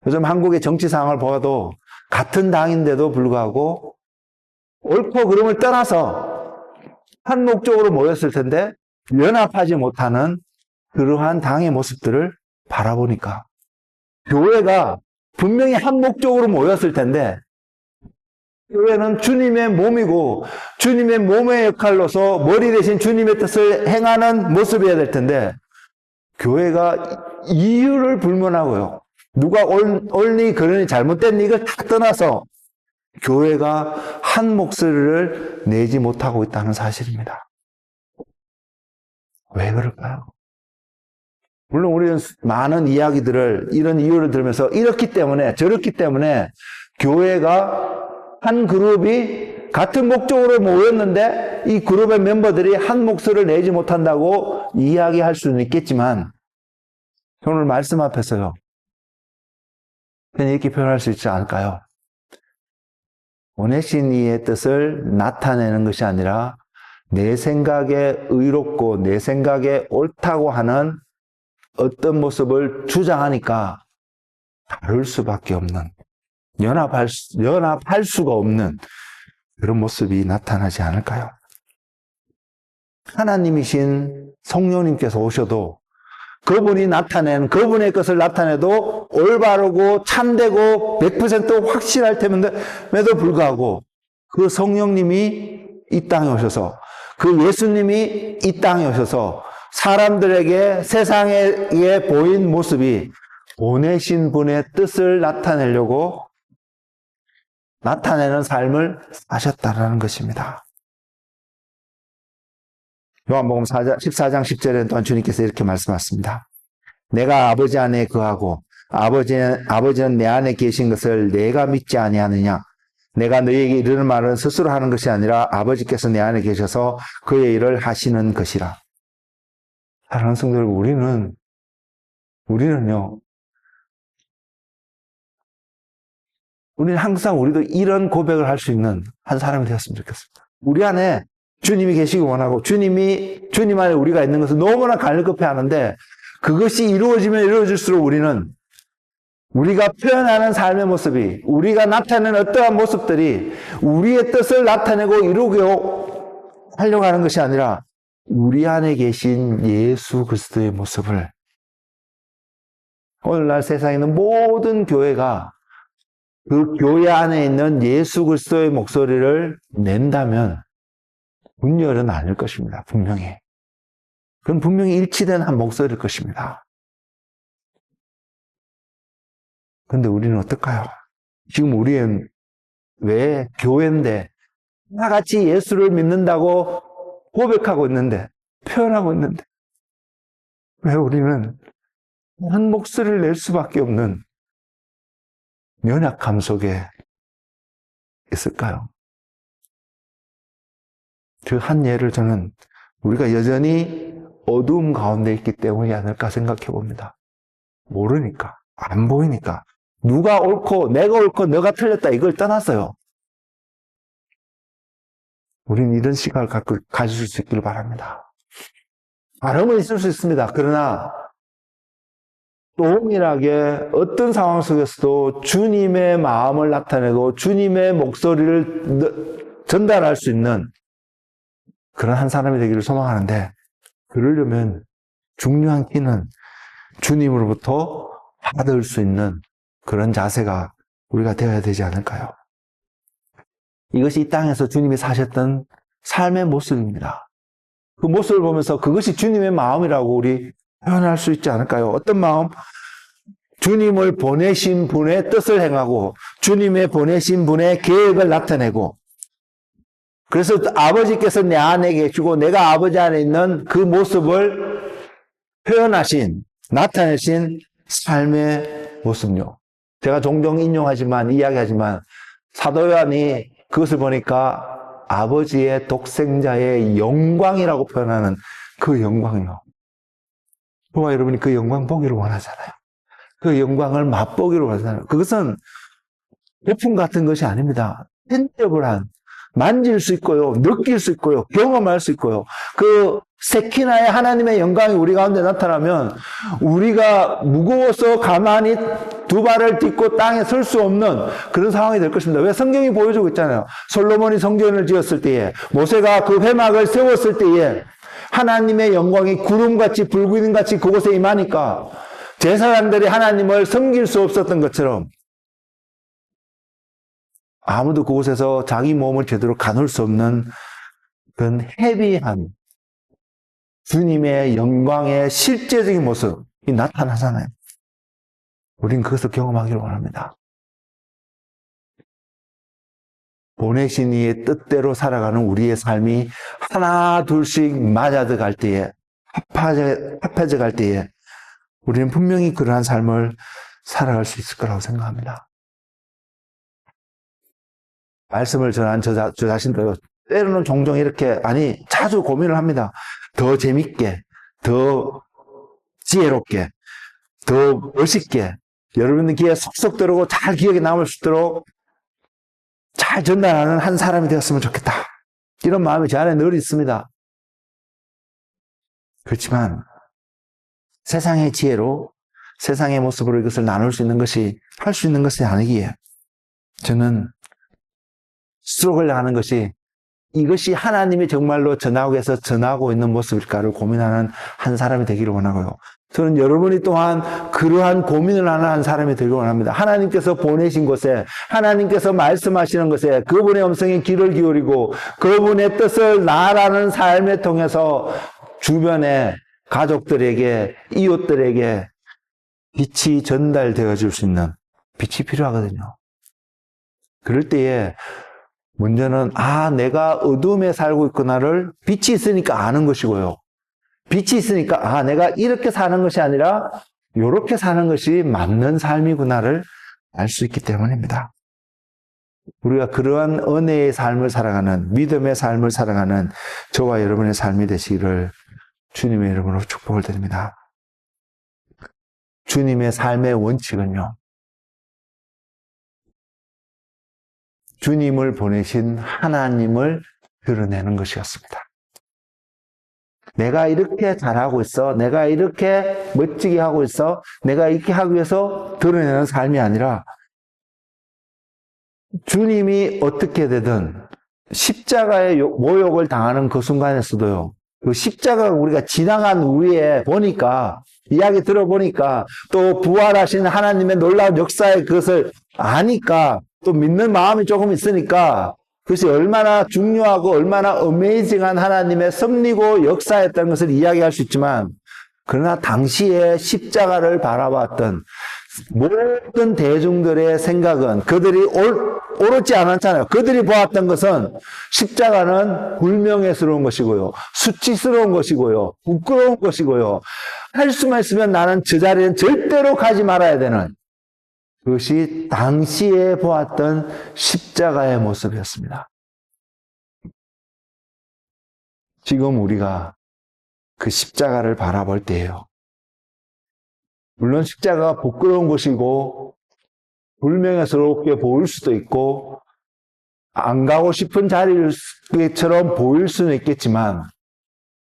요즘 한국의 정치 상황을 보아도 같은 당인데도 불구하고 옳고 그름을 떠나서 한 목적으로 모였을 텐데 연합하지 못하는 그러한 당의 모습들을 바라보니까 교회가 분명히 한 목적으로 모였을 텐데 교회는 주님의 몸이고 주님의 몸의 역할로서 머리 대신 주님의 뜻을 행하는 모습이어야 될 텐데 교회가 이유를 불문하고요. 누가 옳니 그러니 잘못됐니 이걸 다 떠나서 교회가 한 목소리를 내지 못하고 있다는 사실입니다. 왜 그럴까요? 물론 우리는 많은 이야기들을 이런 이유를 들으면서 이렇기 때문에 저렇기 때문에 교회가 한 그룹이 같은 목적으로 모였는데 이 그룹의 멤버들이 한 목소리를 내지 못한다고 이야기할 수는 있겠지만 오늘 말씀 앞에서요. 그냥 이렇게 표현할 수 있지 않을까요? 보내신 이의 뜻을 나타내는 것이 아니라 내 생각에 의롭고 내 생각에 옳다고 하는 어떤 모습을 주장하니까 다를 수밖에 없는, 연합할 수가 없는 그런 모습이 나타나지 않을까요? 하나님이신 성령님께서 오셔도 그분의 것을 나타내도 올바르고 참되고 100% 확실할 템에도 불구하고 그 성령님이 이 땅에 오셔서, 그 예수님이 이 땅에 오셔서 사람들에게, 세상에 보인 모습이 보내신 분의 뜻을 나타내는 삶을 사셨다라는 것입니다. 요한복음 14장 10절에는 또한 주님께서 이렇게 말씀하셨습니다. 내가 아버지 안에 거하고 아버지는 내 안에 계신 것을 내가 믿지 아니하느냐? 내가 너희에게 이르는 말은 스스로 하는 것이 아니라 아버지께서 내 안에 계셔서 그의 일을 하시는 것이라. 사랑하는 성도 여러분, 우리는 항상 우리도 이런 고백을 할 수 있는 한 사람이 되었으면 좋겠습니다. 우리 안에 주님이 계시기 원하고 주님 안에 우리가 있는 것을 너무나 갈급해 하는데, 그것이 이루어지면 이루어질수록 우리가 표현하는 삶의 모습이, 우리가 나타내는 어떠한 모습들이 우리의 뜻을 나타내고 이루고 하려고 하는 것이 아니라 우리 안에 계신 예수 그리스도의 모습을, 오늘날 세상에 있는 모든 교회가 그 교회 안에 있는 예수 그리스도의 목소리를 낸다면 분열은 아닐 것입니다. 분명히. 그건 분명히 일치된 한 목소리일 것입니다. 그런데 우리는 어떨까요? 지금 우리는 왜 교회인데 하나같이 예수를 믿는다고 고백하고 있는데, 표현하고 있는데, 왜 우리는 한 목소리를 낼 수밖에 없는 연약함 속에 있을까요? 그 한 예를 저는 우리가 여전히 어두움 가운데 있기 때문이 아닐까 생각해 봅니다. 모르니까, 안 보이니까. 누가 옳고 내가 옳고 너가 틀렸다 이걸 떠났어요. 우린 이런 시각을 갖고 가질 수 있기를 바랍니다. 바람은 있을 수 있습니다. 그러나 동일하게 어떤 상황 속에서도 주님의 마음을 나타내고 주님의 목소리를 전달할 수 있는 그런 한 사람이 되기를 소망하는데, 그러려면 중요한 키는 주님으로부터 받을 수 있는 그런 자세가 우리가 되어야 되지 않을까요? 이것이 이 땅에서 주님이 사셨던 삶의 모습입니다. 그 모습을 보면서 그것이 주님의 마음이라고 우리 표현할 수 있지 않을까요? 어떤 마음? 주님을 보내신 분의 뜻을 행하고 주님의 보내신 분의 계획을 나타내고, 그래서 아버지께서 내 안에 계시고 내가 아버지 안에 있는 그 모습을 나타내신 삶의 모습요. 제가 종종 이야기하지만 사도 요한이 그것을 보니까 아버지의 독생자의 영광이라고 표현하는 그 영광이요. 저와 여러분이 그 영광 보기를 원하잖아요. 그 영광을 맛보기를 원하잖아요. 그것은 배품 같은 것이 아닙니다. 텐저블한, 만질 수 있고요, 느낄 수 있고요, 경험할 수 있고요. 그 세키나의 하나님의 영광이 우리 가운데 나타나면 우리가 무거워서 가만히 두 발을 딛고 땅에 설 수 없는 그런 상황이 될 것입니다. 왜? 성경이 보여주고 있잖아요. 솔로몬이 성전을 지었을 때에, 모세가 그 회막을 세웠을 때에 하나님의 영광이 구름같이 불구름같이 그곳에 임하니까 제사장들이 하나님을 섬길 수 없었던 것처럼 아무도 그곳에서 자기 몸을 제대로 가눌 수 없는 그런 헤비한 주님의 영광의 실제적인 모습이 나타나잖아요. 우린 그것을 경험하기를 원합니다. 보내신 이의 뜻대로 살아가는 우리의 삶이 하나 둘씩 맞아져 갈 때에, 합해져 갈 때에 우리는 분명히 그러한 삶을 살아갈 수 있을 거라고 생각합니다. 말씀을 전한 저 자신도 때로는 종종 이렇게, 자주 고민을 합니다. 더 재밌게, 더 지혜롭게, 더 멋있게, 여러분들 귀에 속속 들어오고 잘 기억에 남을 수 있도록 잘 전달하는 한 사람이 되었으면 좋겠다. 이런 마음이 제 안에 늘 있습니다. 그렇지만 세상의 지혜로 세상의 모습으로 이것을 나눌 수 있는 것이, 할 수 있는 것이 아니기에 저는 스트로크를 하는 것이 이것이 하나님이 정말로 전하고에서 전하고 있는 모습일까를 고민하는 한 사람이 되기를 원하고요. 저는 여러분이 또한 그러한 고민을 하는 한 사람이 되기를 원합니다. 하나님께서 보내신 곳에, 하나님께서 말씀하시는 것에 그분의 음성에 귀를 기울이고 그분의 뜻을 나아가는 삶을 통해서 주변의 가족들에게, 이웃들에게 빛이 전달되어 줄 수 있는 빛이 필요하거든요. 그럴 때에 문제는 내가 어둠에 살고 있구나를 빛이 있으니까 아는 것이고요. 빛이 있으니까 내가 이렇게 사는 것이 아니라 이렇게 사는 것이 맞는 삶이구나를 알 수 있기 때문입니다. 우리가 그러한 은혜의 삶을 살아가는, 믿음의 삶을 살아가는 저와 여러분의 삶이 되시기를 주님의 이름으로 축복을 드립니다. 주님의 삶의 원칙은요, 주님을 보내신 하나님을 드러내는 것이었습니다. 내가 이렇게 잘하고 있어, 내가 이렇게 멋지게 하고 있어, 내가 이렇게 하기 위해서 드러내는 삶이 아니라 주님이 어떻게 되든 십자가의 모욕을 당하는 그 순간에서도요, 그 십자가가 우리가 지나간 후에 보니까, 이야기 들어보니까, 또 부활하신 하나님의 놀라운 역사의 그것을 아니까, 또 믿는 마음이 조금 있으니까 그것이 얼마나 중요하고 얼마나 어메이징한 하나님의 섭리고 역사였다는 것을 이야기할 수 있지만, 그러나 당시에 십자가를 바라봤던 모든 대중들의 생각은 그들이 옳지 않았잖아요. 그들이 보았던 것은 십자가는 불명예스러운 것이고요, 수치스러운 것이고요, 부끄러운 것이고요, 할 수만 있으면 나는 저 자리는 절대로 가지 말아야 되는, 그것이 당시에 보았던 십자가의 모습이었습니다. 지금 우리가 그 십자가를 바라볼 때예요, 물론 십자가가 부끄러운 것이고 불명예스럽게 보일 수도 있고 안 가고 싶은 자리처럼 보일 수는 있겠지만,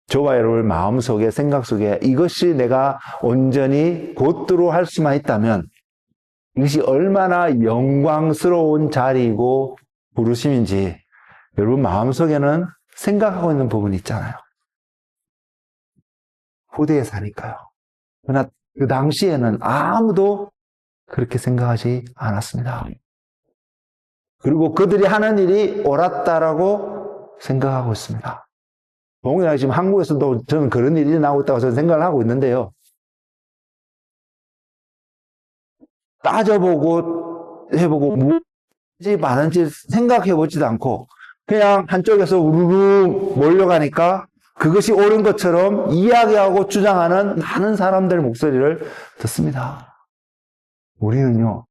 저와 여러분 마음속에, 생각 속에 이것이 내가 온전히 곧들어 할 수만 있다면 이것이 얼마나 영광스러운 자리이고 부르심인지 여러분 마음속에는 생각하고 있는 부분이 있잖아요. 후대에 사니까요. 그러나 그 당시에는 아무도 그렇게 생각하지 않았습니다. 그리고 그들이 하는 일이 옳았다라고 생각하고 있습니다. 동일하게 지금 한국에서도 저는 그런 일이 나오고 있다고 저는 생각을 하고 있는데요, 따져보고 해보고 무엇이 많은지 생각해보지도 않고 그냥 한쪽에서 우르르 몰려가니까 그것이 옳은 것처럼 이야기하고 주장하는 많은 사람들의 목소리를 듣습니다. 우리는요,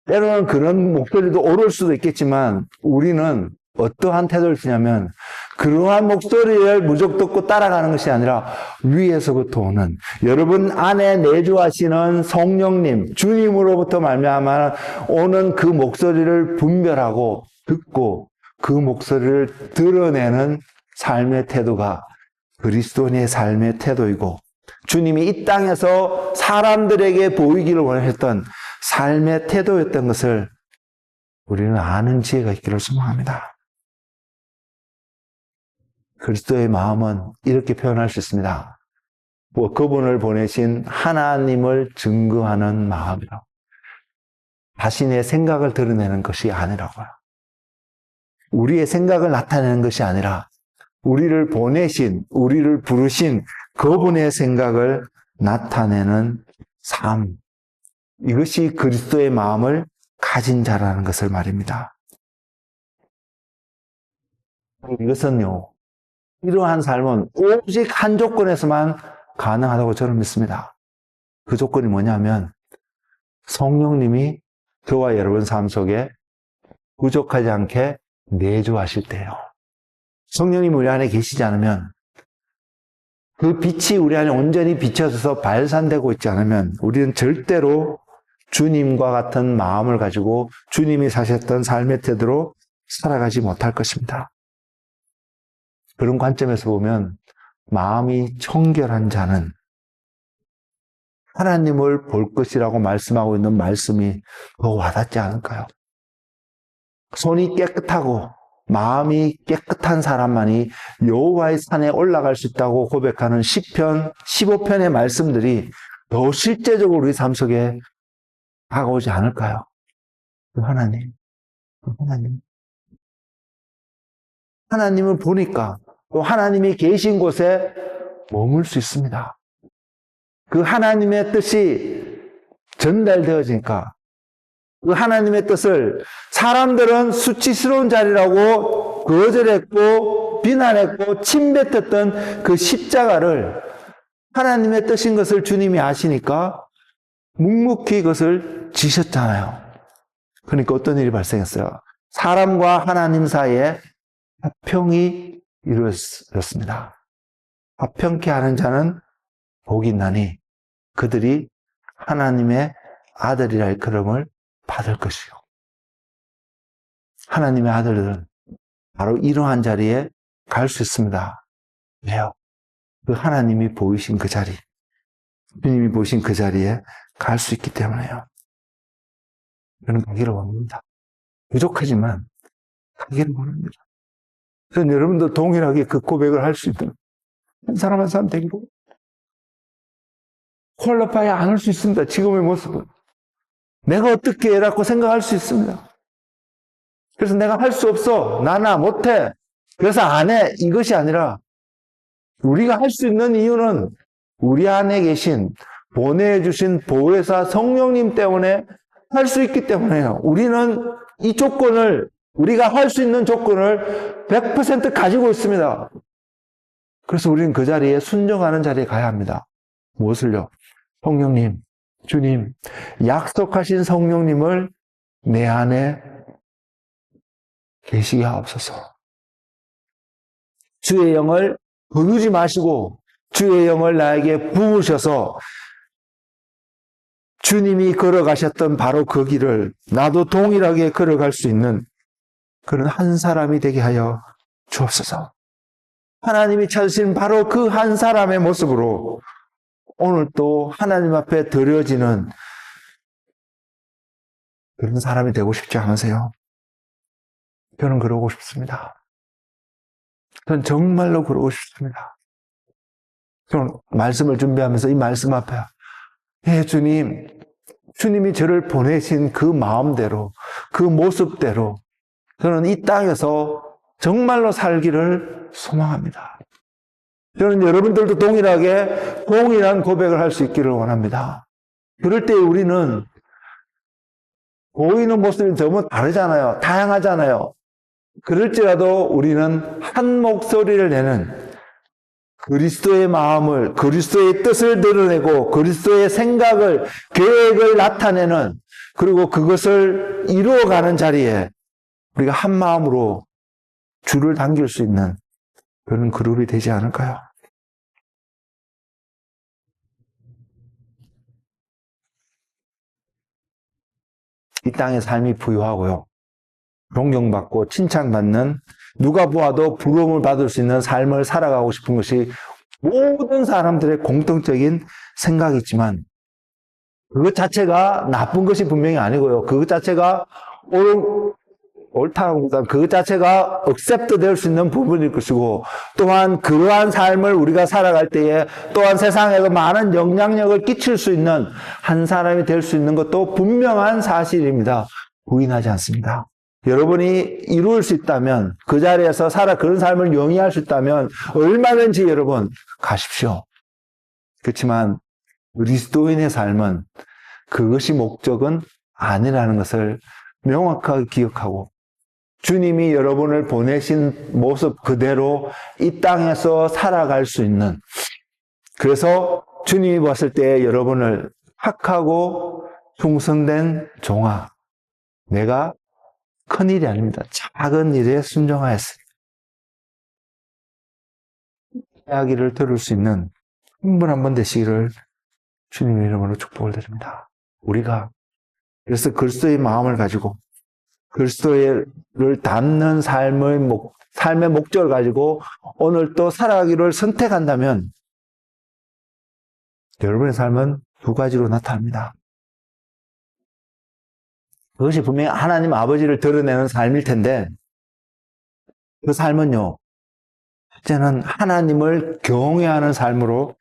때로는 그런 목소리도 옳을 수도 있겠지만 우리는 어떠한 태도를 쓰냐면 그러한 목소리를 무조건 듣고 따라가는 것이 아니라 위에서부터 오는, 여러분 안에 내주하시는 성령님, 주님으로부터 말미암아 오는 그 목소리를 분별하고 듣고 그 목소리를 드러내는 삶의 태도가 그리스도인의 삶의 태도이고, 주님이 이 땅에서 사람들에게 보이기를 원했던 삶의 태도였던 것을 우리는 아는 지혜가 있기를 소망합니다. 그리스도의 마음은 이렇게 표현할 수 있습니다. 그분을 보내신 하나님을 증거하는 마음이라고. 자신의 생각을 드러내는 것이 아니라고요. 우리의 생각을 나타내는 것이 아니라 우리를 보내신, 우리를 부르신 그분의 생각을 나타내는 삶. 이것이 그리스도의 마음을 가진 자라는 것을 말입니다. 이것은요, 이러한 삶은 오직 한 조건에서만 가능하다고 저는 믿습니다. 그 조건이 뭐냐면 성령님이 저와 여러분 삶 속에 부족하지 않게 내주하실 때예요. 성령님이 우리 안에 계시지 않으면, 그 빛이 우리 안에 온전히 비춰져서 발산되고 있지 않으면 우리는 절대로 주님과 같은 마음을 가지고 주님이 사셨던 삶의 태도로 살아가지 못할 것입니다. 그런 관점에서 보면 마음이 청결한 자는 하나님을 볼 것이라고 말씀하고 있는 말씀이 더 와닿지 않을까요? 손이 깨끗하고 마음이 깨끗한 사람만이 여호와의 산에 올라갈 수 있다고 고백하는 시편 15편의 말씀들이 더 실제적으로 우리 삶 속에 다가오지 않을까요? 하나님. 하나님을 보니까 또 하나님이 계신 곳에 머물 수 있습니다. 그 하나님의 뜻이 전달되어지니까 그 하나님의 뜻을 사람들은 수치스러운 자리라고 거절했고 비난했고 침뱉었던 그 십자가를 하나님의 뜻인 것을 주님이 아시니까 묵묵히 그것을 지셨잖아요. 그러니까 어떤 일이 발생했어요? 사람과 하나님 사이에 화평이 이루어졌습니다. 화평케 하는 자는 복이 있나니 그들이 하나님의 아들이라 일컬음을 받을 것이요. 하나님의 아들들은 바로 이러한 자리에 갈 수 있습니다. 왜요? 그 하나님이 보이신 그 자리, 주님이 보이신 그 자리에 갈 수 있기 때문에요. 저는 가기를 원합니다. 부족하지만 가기를 원합니다. 저는 여러분도 동일하게 그 고백을 할 수 있도록 한 사람 한 사람 되기로 퀄리파이 안 할 수 있습니다. 지금의 모습은. 내가 어떻게 해라고 생각할 수 있습니다. 그래서 내가 할 수 없어. 나나 못해. 그래서 안 해. 이것이 아니라 우리가 할 수 있는 이유는 우리 안에 계신 보내주신 보혜사 성령님 때문에 할 수 있기 때문에요. 우리는 이 조건을 우리가 할 수 있는 조건을 100% 가지고 있습니다. 그래서 우리는 그 자리에 순종하는 자리에 가야 합니다. 무엇을요? 성령님, 주님, 약속하신 성령님을 내 안에 계시게 하옵소서. 주의 영을 거두지 마시고 주의 영을 나에게 부으셔서 주님이 걸어가셨던 바로 그 길을 나도 동일하게 걸어갈 수 있는 그런 한 사람이 되게 하여 주옵소서. 하나님이 찾으신 바로 그 한 사람의 모습으로 오늘 또 하나님 앞에 드려지는 그런 사람이 되고 싶지 않으세요? 저는 그러고 싶습니다. 저는 정말로 그러고 싶습니다. 저는 말씀을 준비하면서 이 말씀 앞에 주님이 저를 보내신 그 마음대로, 그 모습대로 저는 이 땅에서 정말로 살기를 소망합니다. 저는 여러분들도 동일하게 동일한 고백을 할 수 있기를 원합니다. 그럴 때 우리는 보이는 모습이 너무 다르잖아요. 다양하잖아요. 그럴지라도 우리는 한 목소리를 내는 그리스도의 마음을, 그리스도의 뜻을 드러내고 그리스도의 생각을, 계획을 나타내는 그리고 그것을 이루어가는 자리에 우리가 한 마음으로 줄을 당길 수 있는 그런 그룹이 되지 않을까요? 이 땅의 삶이 부유하고요. 존경받고 칭찬받는 누가 보아도 부러움을 받을 수 있는 삶을 살아가고 싶은 것이 모든 사람들의 공통적인 생각이지만 그것 자체가 나쁜 것이 분명히 아니고요. 그것 자체가 옳다기보다는 그것 자체가 억셉트 될 수 있는 부분일 것이고 또한 그러한 삶을 우리가 살아갈 때에 또한 세상에도 많은 영향력을 끼칠 수 있는 한 사람이 될 수 있는 것도 분명한 사실입니다. 부인하지 않습니다. 여러분이 이룰 수 있다면 그 자리에서 그런 삶을 영위할 수 있다면 얼마든지 여러분 가십시오. 그렇지만 그리스도인의 삶은 그것이 목적은 아니라는 것을 명확하게 기억하고 주님이 여러분을 보내신 모습 그대로 이 땅에서 살아갈 수 있는 그래서 주님이 봤을 때 여러분을 착하고 충성된 종아 내가 큰일이 아닙니다. 작은 일에 순종하였으니 이야기를 들을 수 있는 한 분 한 분 되시기를 주님의 이름으로 축복을 드립니다. 우리가 그래서 그리스도의 마음을 가지고 그리스도를 닮는 삶의 삶의 목적을 가지고 오늘 또 살아가기를 선택한다면 여러분의 삶은 두 가지로 나타납니다. 그것이 분명히 하나님 아버지를 드러내는 삶일 텐데 그 삶은요, 첫째는 하나님을 경외하는 삶으로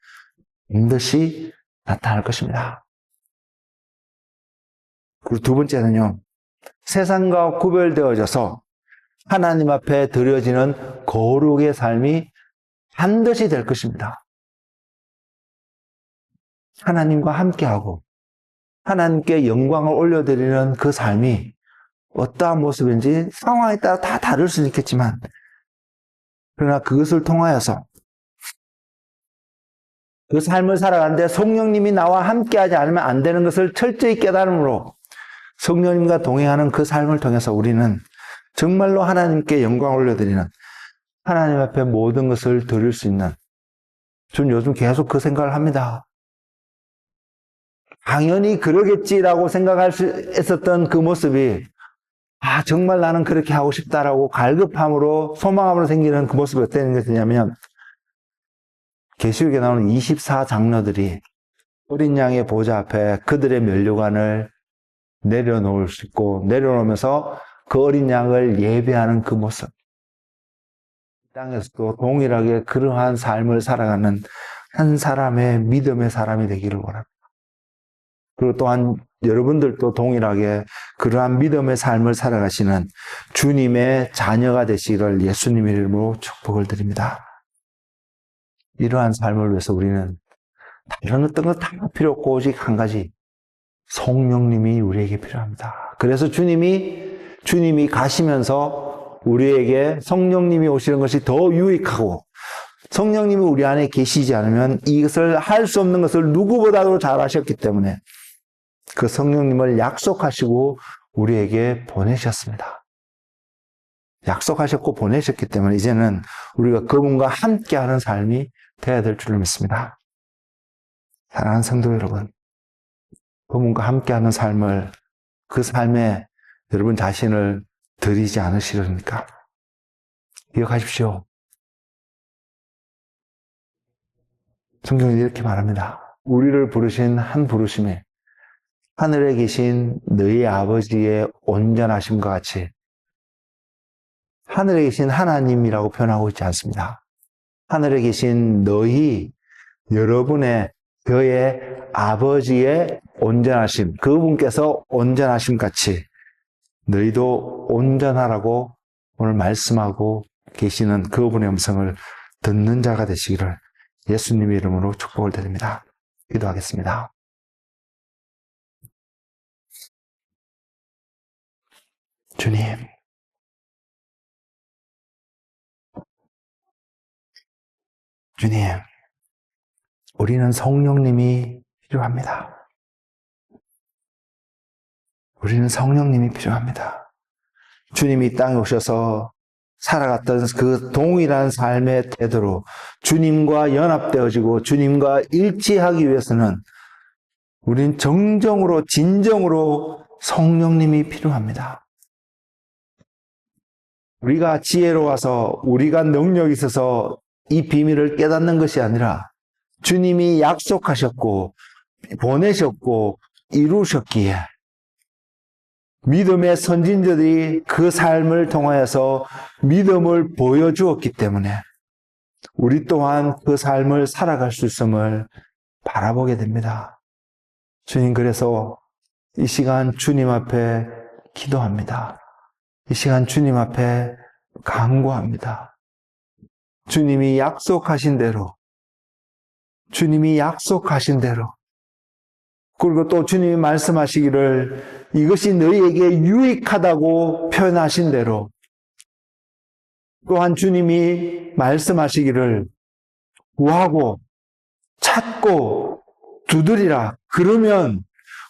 반드시 나타날 것입니다. 그리고 두 번째는요, 세상과 구별되어져서 하나님 앞에 드려지는 거룩의 삶이 반드시 될 것입니다. 하나님과 함께하고 하나님께 영광을 올려드리는 그 삶이 어떠한 모습인지 상황에 따라 다 다를 수는 있겠지만, 그러나 그것을 통하여서 그 삶을 살아가는데 성령님이 나와 함께하지 않으면 안 되는 것을 철저히 깨달음으로 성령님과 동행하는 그 삶을 통해서 우리는 정말로 하나님께 영광을 올려드리는, 하나님 앞에 모든 것을 드릴 수 있는, 저는 요즘 계속 그 생각을 합니다. 당연히 그러겠지라고 생각할 수 있었던 그 모습이, 아, 정말 나는 그렇게 하고 싶다라고 갈급함으로, 소망함으로 생기는 그 모습이 어떤 것이냐면, 계시록에 나오는 24장로들이 어린 양의 보좌 앞에 그들의 면류관을 내려놓을 수 있고, 내려놓으면서 그 어린 양을 예배하는 그 모습. 땅에서도 동일하게 그러한 삶을 살아가는 한 사람의 믿음의 사람이 되기를 원합니다. 그리고 또한 여러분들도 동일하게 그러한 믿음의 삶을 살아가시는 주님의 자녀가 되시기를 예수님 이름으로 축복을 드립니다. 이러한 삶을 위해서 우리는 다른 어떤 것 다 필요 없고 오직 한 가지, 성령님이 우리에게 필요합니다. 그래서 주님이 가시면서 우리에게 성령님이 오시는 것이 더 유익하고, 성령님이 우리 안에 계시지 않으면 이것을 할 수 없는 것을 누구보다도 잘 하셨기 때문에 그 성령님을 약속하시고 우리에게 보내셨습니다. 약속하셨고 보내셨기 때문에 이제는 우리가 그분과 함께하는 삶이 되어야 될 줄 믿습니다. 사랑하는 성도 여러분, 그분과 함께하는 삶을, 그 삶에 여러분 자신을 드리지 않으시렵니까? 기억하십시오. 성경이 이렇게 말합니다. 우리를 부르신 한 부르심에 하늘에 계신 너희 아버지의 온전하심과 같이, 하늘에 계신 하나님이라고 표현하고 있지 않습니다. 하늘에 계신 너희, 여러분의, 그의 아버지의 온전하심, 그분께서 온전하심 같이 너희도 온전하라고 오늘 말씀하고 계시는 그분의 음성을 듣는 자가 되시기를 예수님의 이름으로 축복을 드립니다. 기도하겠습니다. 주님, 우리는 성령님이 필요합니다. 우리는 성령님이 필요합니다. 주님이 이 땅에 오셔서 살아갔던 그 동일한 삶의 태도로 주님과 연합되어지고 주님과 일치하기 위해서는 우리는 정정으로, 진정으로 성령님이 필요합니다. 우리가 지혜로워서, 우리가 능력이 있어서 이 비밀을 깨닫는 것이 아니라 주님이 약속하셨고 보내셨고 이루셨기에 믿음의 선진자들이 그 삶을 통하여서 믿음을 보여주었기 때문에 우리 또한 그 삶을 살아갈 수 있음을 바라보게 됩니다. 주님, 그래서 이 시간 주님 앞에 기도합니다. 이 시간 주님 앞에 간구합니다. 주님이 약속하신 대로, 그리고 또 주님이 말씀하시기를 이것이 너희에게 유익하다고 표현하신 대로, 또한 주님이 말씀하시기를 구하고 찾고 두드리라. 그러면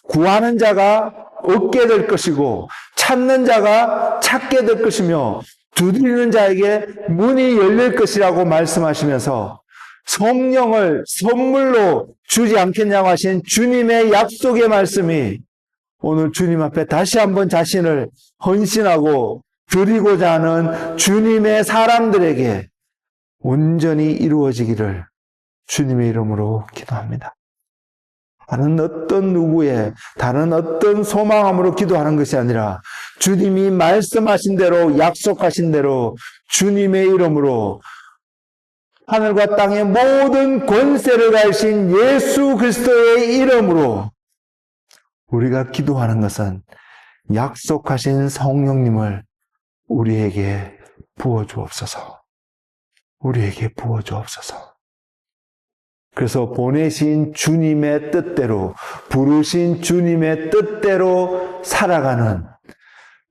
구하는 자가 얻게 될 것이고 찾는 자가 찾게 될 것이며 두드리는 자에게 문이 열릴 것이라고 말씀하시면서 성령을 선물로 주지 않겠냐고 하신 주님의 약속의 말씀이 오늘 주님 앞에 다시 한번 자신을 헌신하고 드리고자 하는 주님의 사람들에게 온전히 이루어지기를 주님의 이름으로 기도합니다. 다른 어떤 누구의, 다른 어떤 소망함으로 기도하는 것이 아니라 주님이 말씀하신 대로, 약속하신 대로 주님의 이름으로 하늘과 땅의 모든 권세를 가지신 예수 그리스도의 이름으로 우리가 기도하는 것은 약속하신 성령님을 우리에게 부어주옵소서. 우리에게 부어주옵소서. 그래서 보내신 주님의 뜻대로, 부르신 주님의 뜻대로 살아가는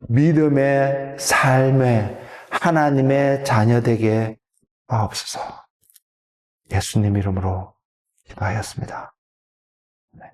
믿음의 삶의 하나님의 자녀 되게 하옵소서. 예수님 이름으로 기도하였습니다. 네.